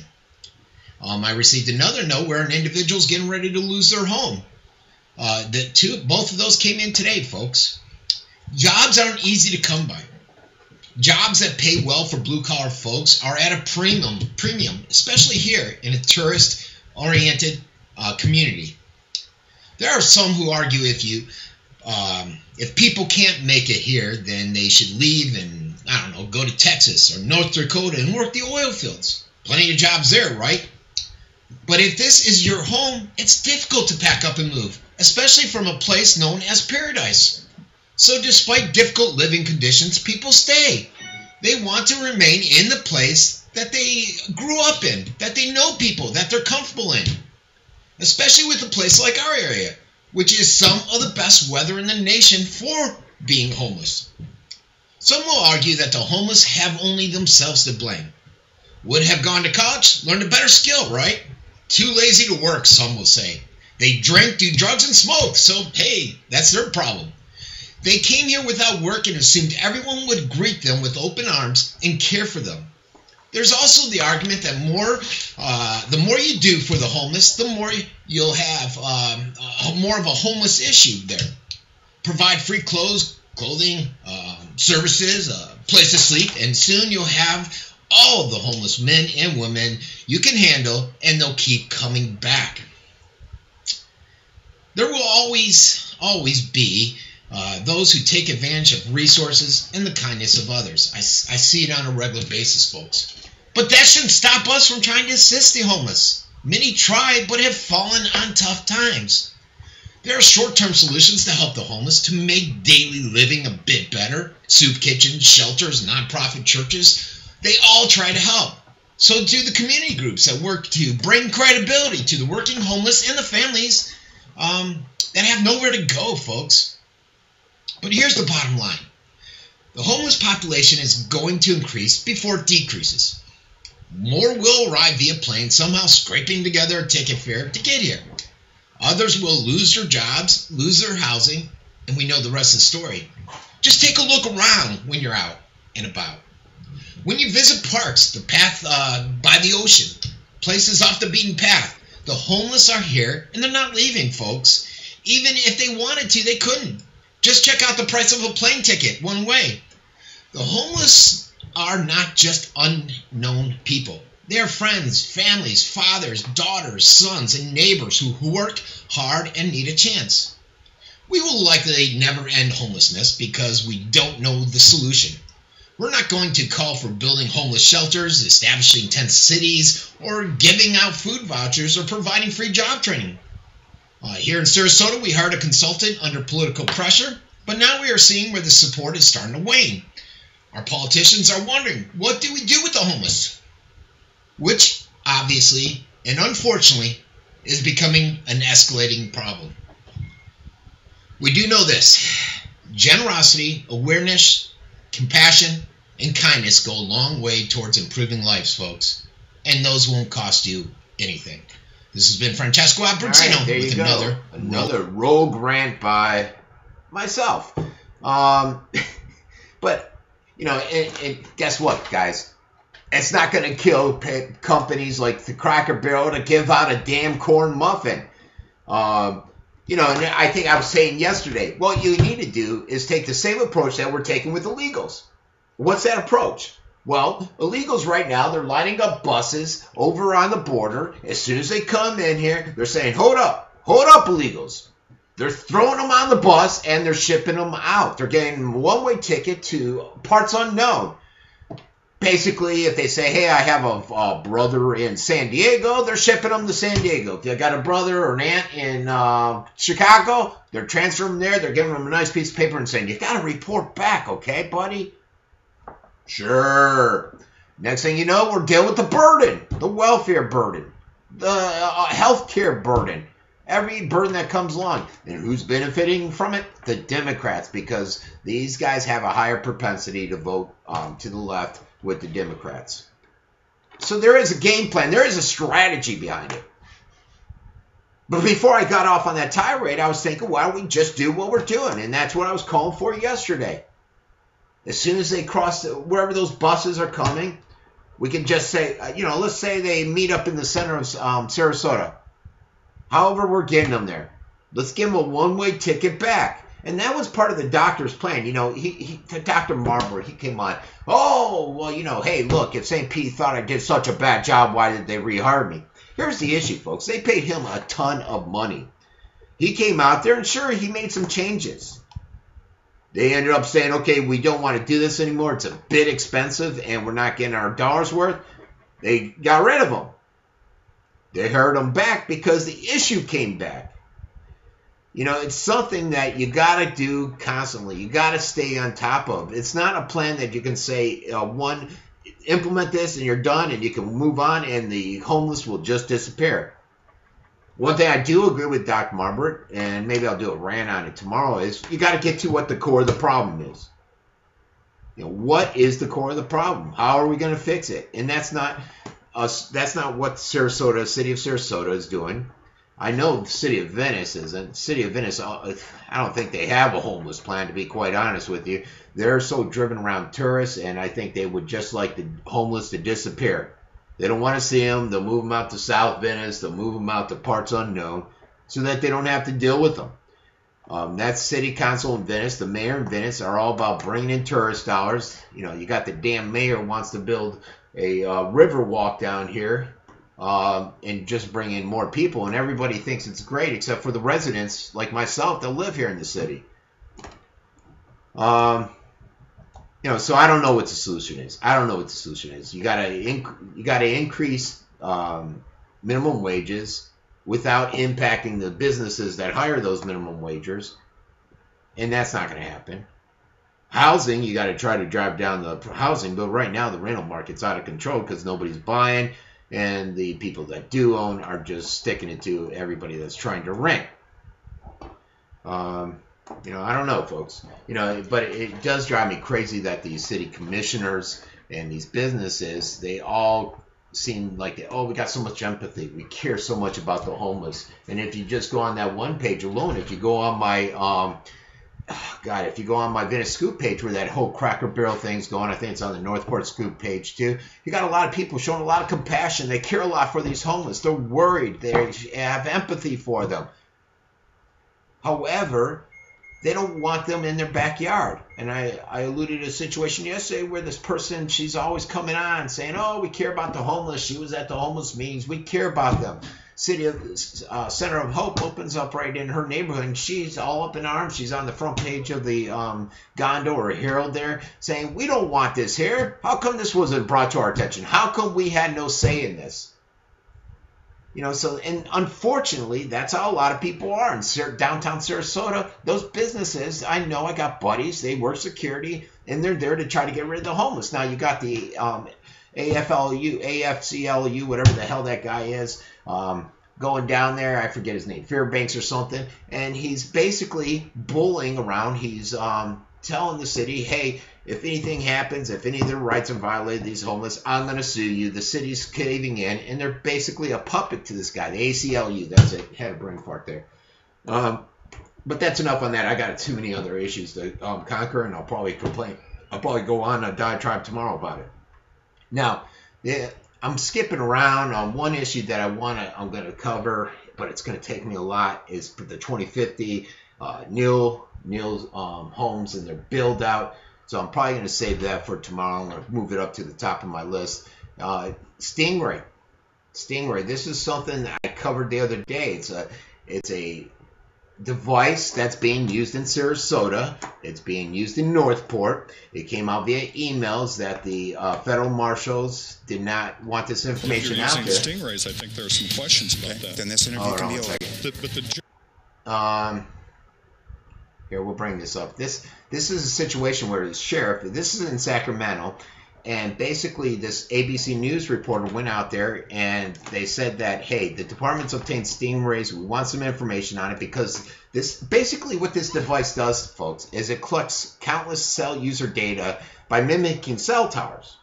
I received another note where an individual's getting ready to lose their home. Both of those came in today, folks. Jobs aren't easy to come by. Jobs that pay well for blue-collar folks are at a premium, especially here in a tourist-oriented community. There are some who argue if people can't make it here, then they should leave and, I don't know, go to Texas or North Dakota and work the oil fields. Plenty of jobs there, right? But if this is your home, it's difficult to pack up and move, especially from a place known as paradise. So despite difficult living conditions, people stay. They want to remain in the place that they grew up in, that they know people, that they're comfortable in. Especially with a place like our area, which is some of the best weather in the nation for being homeless. Some will argue that the homeless have only themselves to blame. Would have gone to college, learned a better skill, right? Too lazy to work, some will say. They drink, do drugs, and smoke, so hey, that's their problem. They came here without work and assumed everyone would greet them with open arms and care for them. There's also the argument that the more you do for the homeless, the more you'll have more of a homeless issue there. Provide free clothing, services, a place to sleep, and soon you'll have all the homeless men and women you can handle, and they'll keep coming back. There will always be those who take advantage of resources and the kindness of others. I see it on a regular basis, folks. But that shouldn't stop us from trying to assist the homeless. Many try, but have fallen on tough times. There are short-term solutions to help the homeless to make daily living a bit better. Soup kitchens, shelters, nonprofit churches, they all try to help. So do the community groups that work to bring credibility to the working homeless and the families that have nowhere to go, folks. But here's the bottom line. The homeless population is going to increase before it decreases. More will arrive via plane, somehow scraping together a ticket fare to get here. Others will lose their jobs, lose their housing, and we know the rest of the story. Just take a look around when you're out and about. When you visit parks, the path by the ocean, places off the beaten path, the homeless are here and they're not leaving, folks. Even if they wanted to, they couldn't. Just check out the price of a plane ticket one way. The homeless are not just unknown people. They are friends, families, fathers, daughters, sons, and neighbors who work hard and need a chance. We will likely never end homelessness because we don't know the solution. We're not going to call for building homeless shelters, establishing tent cities, or giving out food vouchers or providing free job training. Here in Sarasota, we hired a consultant under political pressure, but now we are seeing where the support is starting to wane. Our politicians are wondering, what do we do with the homeless? Which, obviously, and unfortunately, is becoming an escalating problem. We do know this. Generosity, awareness, compassion, and kindness go a long way towards improving lives, folks. And those won't cost you anything. This has been Francesco Abbruzzino with another rogue rant by myself. But, you know, and guess what, guys? It's not going to kill companies like the Cracker Barrel to give out a damn corn muffin. You know, and I think I was saying yesterday, what you need to do is take the same approach that we're taking with illegals. What's that approach? Well, illegals right now, they're lining up buses over on the border. As soon as they come in here, they're saying, hold up, illegals. They're throwing them on the bus and they're shipping them out. They're getting a one-way ticket to parts unknown. Basically, if they say, hey, I have a brother in San Diego, they're shipping them to San Diego. If you got a brother or an aunt in Chicago, they're transferring them there. They're giving them a nice piece of paper and saying, you got to report back, okay, buddy? Sure. Next thing you know, we're dealing with the burden, the welfare burden, the health care burden, every burden that comes along. And who's benefiting from it? The Democrats, because these guys have a higher propensity to vote to the left with the Democrats. So there is a game plan. There is a strategy behind it. But before I got off on that tirade, I was thinking, why don't we just do what we're doing? And that's what I was calling for yesterday. As soon as they cross wherever those buses are coming, we can just say, you know, let's say they meet up in the center of Sarasota. However we're getting them there, let's give them a one-way ticket back. And that was part of the doctor's plan. You know, Dr. Marbury, he came on. Oh, well, you know, hey, look, if St. Pete thought I did such a bad job, why did they rehire me? Here's the issue, folks. They paid him a ton of money. He came out there, and sure, he made some changes. They ended up saying, okay, we don't want to do this anymore. It's a bit expensive, and we're not getting our dollars worth. They got rid of him. They hired him back because the issue came back. You know, it's something that you got to do constantly. You got to stay on top of. It's not a plan that you can say, implement this and you're done and you can move on and the homeless will just disappear. One thing I do agree with Dr. Marbury, and maybe I'll do a rant on it tomorrow, is you got to get to what the core of the problem is. You know, what is the core of the problem? How are we going to fix it? And that's not us. That's not what Sarasota, city of Sarasota, is doing. I know the city of Venice isn't. City of Venice, I don't think they have a homeless plan, to be quite honest with you. They're so driven around tourists, and I think they would just like the homeless to disappear. They don't want to see them. They'll move them out to South Venice. They'll move them out to parts unknown so that they don't have to deal with them. That city council in Venice, the mayor in Venice, are all about bringing in tourist dollars. You know, you got the damn mayor wants to build a river walk down here and just bring in more people. And everybody thinks it's great except for the residents like myself that live here in the city. You know, so I don't know what the solution is. I don't know what the solution is. You gotta increase minimum wages without impacting the businesses that hire those minimum wages, and that's not going to happen. Housing, you got to try to drive down the housing, but right now the rental market's out of control because nobody's buying, and the people that do own are just sticking it to everybody that's trying to rent. You know, I don't know, folks. You know, but it does drive me crazy that these city commissioners and these businesses, they all seem like, oh, we got so much empathy. We care so much about the homeless. And if you just go on that one page alone, if you go on my, if you go on my Venice Scoop page where that whole Cracker Barrel thing's going, I think it's on the Northport Scoop page too, you got a lot of people showing a lot of compassion. They care a lot for these homeless. They're worried. They have empathy for them. However, they don't want them in their backyard. And I alluded to a situation yesterday where this person, she's always coming on saying, oh, we care about the homeless. She was at the homeless meetings. We care about them. Center of Hope opens up right in her neighborhood, and she's all up in arms. She's on the front page of the Gondo or Herald there saying, we don't want this here. How come this wasn't brought to our attention? How come we had no say in this? You know, so, and unfortunately, that's how a lot of people are in downtown Sarasota. Those businesses, I know, I got buddies, they work security, and they're there to try to get rid of the homeless. Now, you got the AFCLU, whatever the hell that guy is, going down there. I forget his name, Fairbanks or something. And he's basically bullying around. He's telling the city, hey, if anything happens, if any of their rights are violated, these homeless, I'm going to sue you. The city's caving in, and they're basically a puppet to this guy, the ACLU. That's it. Had a brain fart there. But that's enough on that. I got too many other issues to conquer, and I'll probably complain. I'll probably go on a diatribe tomorrow about it. Now, I'm skipping around on one issue that I'm going to cover, but it's going to take me a lot, is the 2050 Neil homes and their build out. So I'm probably going to save that for tomorrow. I'm going to move it up to the top of my list. Stingray. This is something that I covered the other day. It's a device that's being used in Sarasota. It's being used in Northport. It came out via emails that the federal marshals did not want this information out there. If you're using stingrays, I think there are some questions about that. Then this interview can be over. Here, we'll bring this up. This is a situation where the sheriff, this is in Sacramento, and basically this ABC News reporter went out there and they said that, hey, the department's obtained stingrays. We want some information on it because this basically what this device does, folks, is it collects countless cell user data by mimicking cell towers.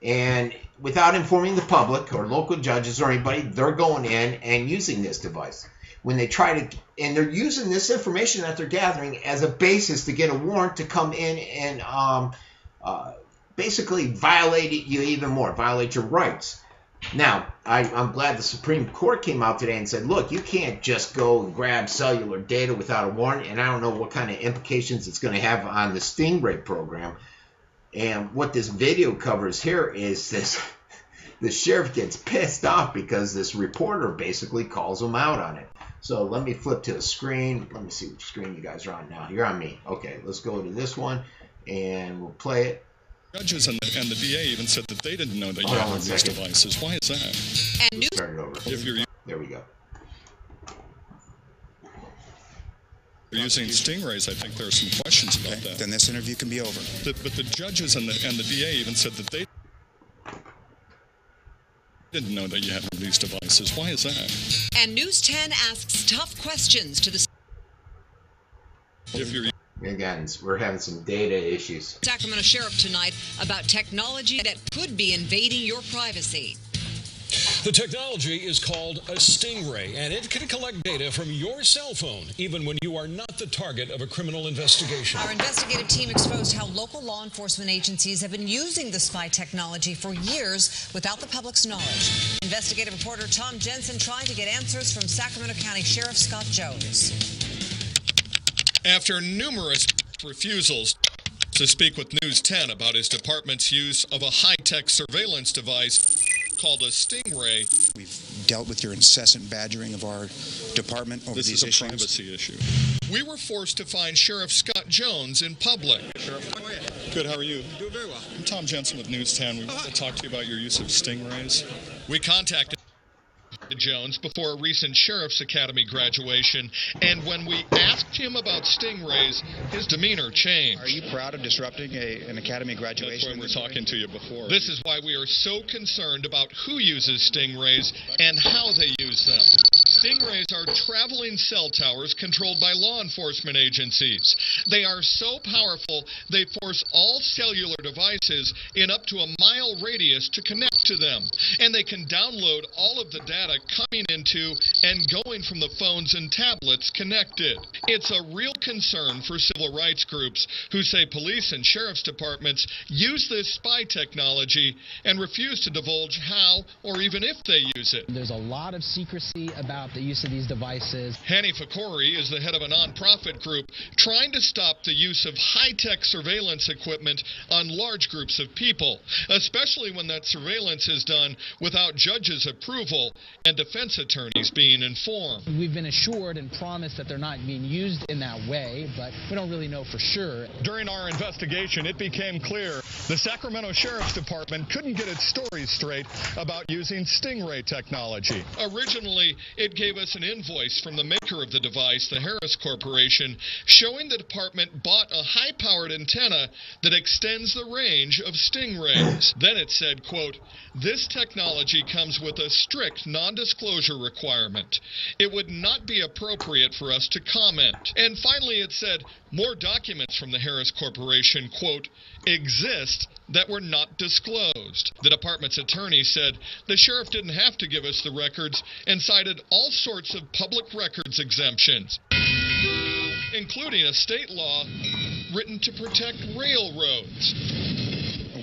And without informing the public or local judges or anybody, they're going in and using this device. When they try to, and they're using this information that they're gathering as a basis to get a warrant to come in and basically violate you even more, violate your rights. Now, I'm glad the Supreme Court came out today and said, look, you can't just go and grab cellular data without a warrant, and I don't know what kind of implications it's going to have on the Stingray program. And what this video covers here is this. The sheriff gets pissed off because this reporter basically calls him out on it. So let me flip to a screen. Let me see which screen you guys are on now. You're on me. Okay, let's go to this one, and we'll play it. Judges and the DA even said that they didn't know that you had these devices. Why is that? And start it over. There we go. If you're using stingrays, I think there are some questions about that. Then this interview can be over. But the judges and the DA even said that they didn't know that you had these devices. Why is that? And News 10 asks tough questions to the... Again, we're having some data issues. Sacramento Sheriff tonight about technology that could be invading your privacy. The technology is called a Stingray, and it can collect data from your cell phone, even when you are not the target of a criminal investigation. Our investigative team exposed how local law enforcement agencies have been using the spy technology for years without the public's knowledge. Investigative reporter Tom Jensen trying to get answers from Sacramento County Sheriff Scott Jones. After numerous refusals to speak with News 10 about his department's use of a high-tech surveillance device called a Stingray. We've dealt with your incessant badgering of our department over these issues. This is a privacy issue. We were forced to find Sheriff Scott Jones in public. Sheriff, how are you? Good, how are you? Doing very well. I'm Tom Jensen with News 10. We want to talk to you about your use of Stingrays. We contacted Jones before a recent Sheriff's Academy graduation, and when we asked him about stingrays, his demeanor changed. Are you proud of disrupting an Academy graduation? That's why we're talking to you before. This is why we are so concerned about who uses stingrays and how they use them. Stingrays are traveling cell towers controlled by law enforcement agencies. They are so powerful, they force all cellular devices in up to a mile radius to connect to them, and they can download all of the data coming into and going from the phones and tablets connected. It's a real concern for civil rights groups who say police and sheriff's departments use this spy technology and refuse to divulge how or even if they use it. There's a lot of secrecy about the use of these devices. Hani Fakori is the head of a nonprofit group trying to stop the use of high-tech surveillance equipment on large groups of people, especially when that surveillance is done without judges' approval and defense attorneys being informed. We've been assured and promised that they're not being used in that way, but we don't really know for sure. During our investigation, it became clear the Sacramento Sheriff's Department couldn't get its story straight about using Stingray technology. Originally, it gave us an invoice from the maker of the device, the Harris Corporation, showing the department bought a high-powered antenna that extends the range of stingrays. Then it said, quote, "This technology comes with a strict non-disclosure requirement. It would not be appropriate for us to comment." And finally it said, more documents from the Harris Corporation, quote, "exist that were not disclosed." The department's attorney said the sheriff didn't have to give us the records and cited all sorts of public records exemptions, including a state law written to protect railroads.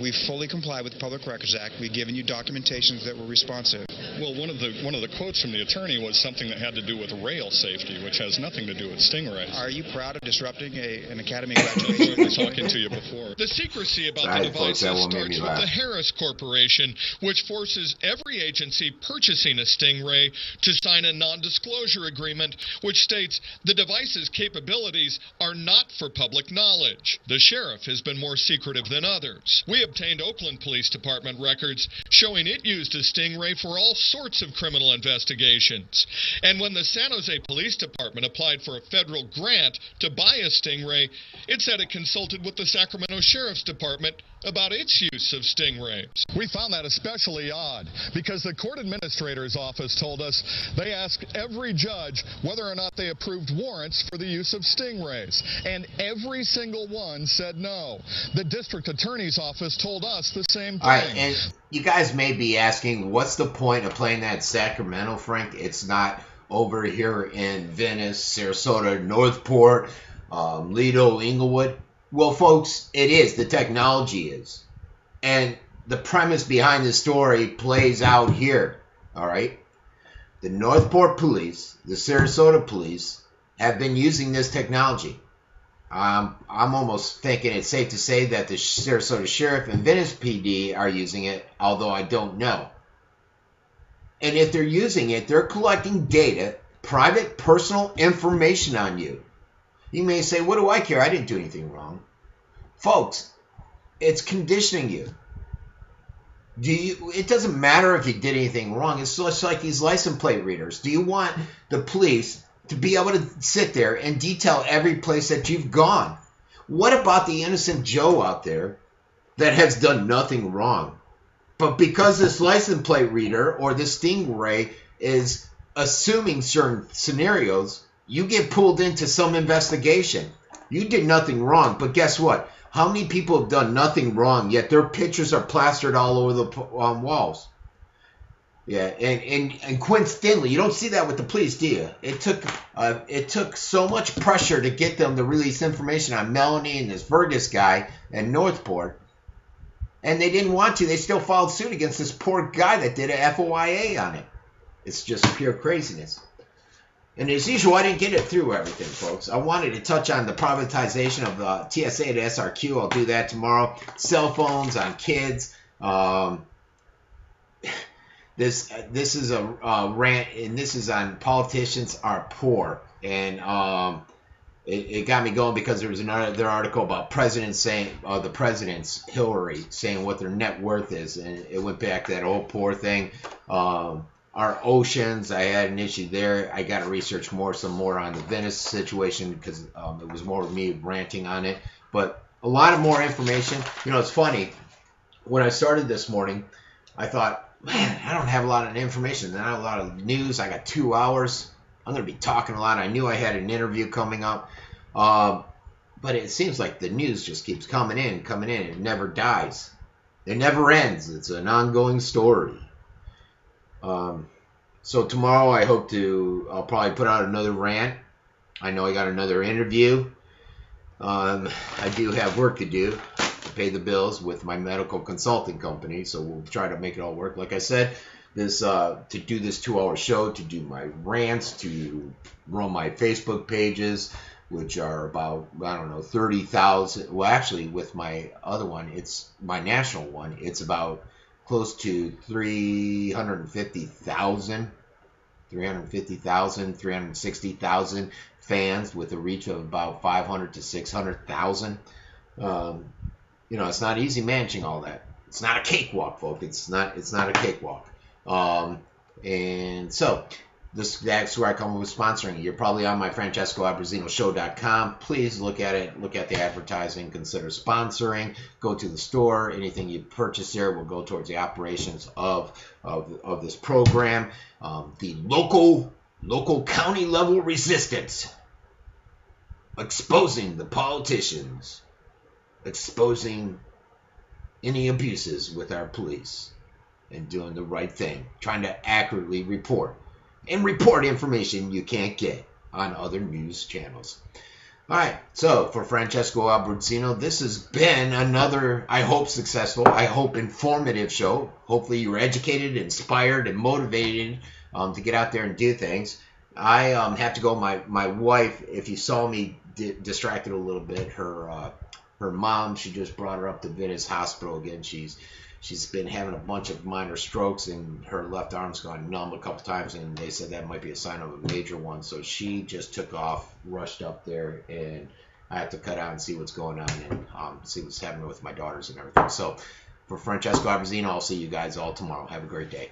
We fully comply with the Public Records Act. We've given you documentations that were responsive. Well, one of the quotes from the attorney was something that had to do with rail safety, which has nothing to do with stingrays. Are you proud of disrupting an academy graduation? I was talking to you before. The secrecy about the devices starts with the Harris Corporation, which forces every agency purchasing a Stingray to sign a non-disclosure agreement, which states the device's capabilities are not for public knowledge. The sheriff has been more secretive than others. We obtained Oakland Police Department records showing it used a Stingray for all sorts of criminal investigations. And when the San Jose Police Department applied for a federal grant to buy a Stingray, it said it consulted with the Sacramento Sheriff's Department about its use of stingrays. We found that especially odd because the court administrator's office told us they asked every judge whether or not they approved warrants for the use of stingrays, and every single one said no. The district attorney's office told us the same thing. All right, and you guys may be asking, what's the point of playing that Sacramento, Frank? It's not over here in Venice, Sarasota, Northport, Lido, Inglewood. Well, folks, it is. The technology is. And the premise behind the story plays out here, all right? The Northport police, the Sarasota police, have been using this technology. I'm almost thinking it's safe to say that the Sarasota Sheriff and Venice PD are using it, although I don't know. And if they're using it, they're collecting data, private, personal information on you. You may say, what do I care? I didn't do anything wrong. Folks, it's conditioning you. It doesn't matter if you did anything wrong. It's just like these license plate readers. Do you want the police to be able to sit there and detail every place that you've gone? What about the innocent Joe out there that has done nothing wrong? But because this license plate reader or this Stingray is assuming certain scenarios, you get pulled into some investigation. You did nothing wrong, but guess what? How many people have done nothing wrong, yet their pictures are plastered all over the walls? Yeah, and coincidentally, you don't see that with the police, do you? It took so much pressure to get them to release information on Melanie and this Burgess guy in Northport, and they didn't want to. They still filed suit against this poor guy that did a FOIA on it. It's just pure craziness. And as usual, I didn't get it through everything, folks. I wanted to touch on the privatization of the TSA to SRQ. I'll do that tomorrow. Cell phones on kids. This is a rant, and this is on politicians are poor. And it got me going because there was another article about the president's Hillary saying what their net worth is, and it went back to that old poor thing. Our oceans, I had an issue there. I got to research some more on the Venice situation because it was more of me ranting on it. But a lot of more information. You know, it's funny. When I started this morning, I thought, man, I don't have a lot of information. Not a lot of news. I got 2 hours. I'm going to be talking a lot. I knew I had an interview coming up. But it seems like the news just keeps coming in. It never dies. It never ends. It's an ongoing story. So tomorrow I'll probably put out another rant. I know I got another interview. I do have work to do to pay the bills with my medical consulting company, so we'll try to make it all work. Like I said, this to do this 2-hour show, to do my rants, to run my Facebook pages, which are about, I don't know, 30,000. Well, actually, with my other one, it's my national one, it's about close to 350,000, 360,000 fans with a reach of about 500 to 600,000. It's not easy managing all that. It's not a cakewalk, folks. It's not a cakewalk. And so that's where I come with sponsoring. You're probably on my FrancescoAbbruzzinoShow.com. Please look at it. Look at the advertising. Consider sponsoring. Go to the store. Anything you purchase there will go towards the operations of this program. The local county level resistance. Exposing the politicians. Exposing any abuses with our police. And doing the right thing. Trying to accurately report. And report information you can't get on other news channels. Alright, so for Francesco Abbruzzino, this has been another, I hope, successful, I hope, informative show. Hopefully you were educated, inspired, and motivated to get out there and do things. I have to go. My wife, if you saw me distracted a little bit, her mom, she just brought her up to Venice Hospital again. She's been having a bunch of minor strokes, and her left arm's gone numb a couple times, and they said that might be a sign of a major one. So she just took off, rushed up there, and I have to cut out and see what's going on and see what's happening with my daughters and everything. So for Francesco Abbruzzino, I'll see you guys all tomorrow. Have a great day.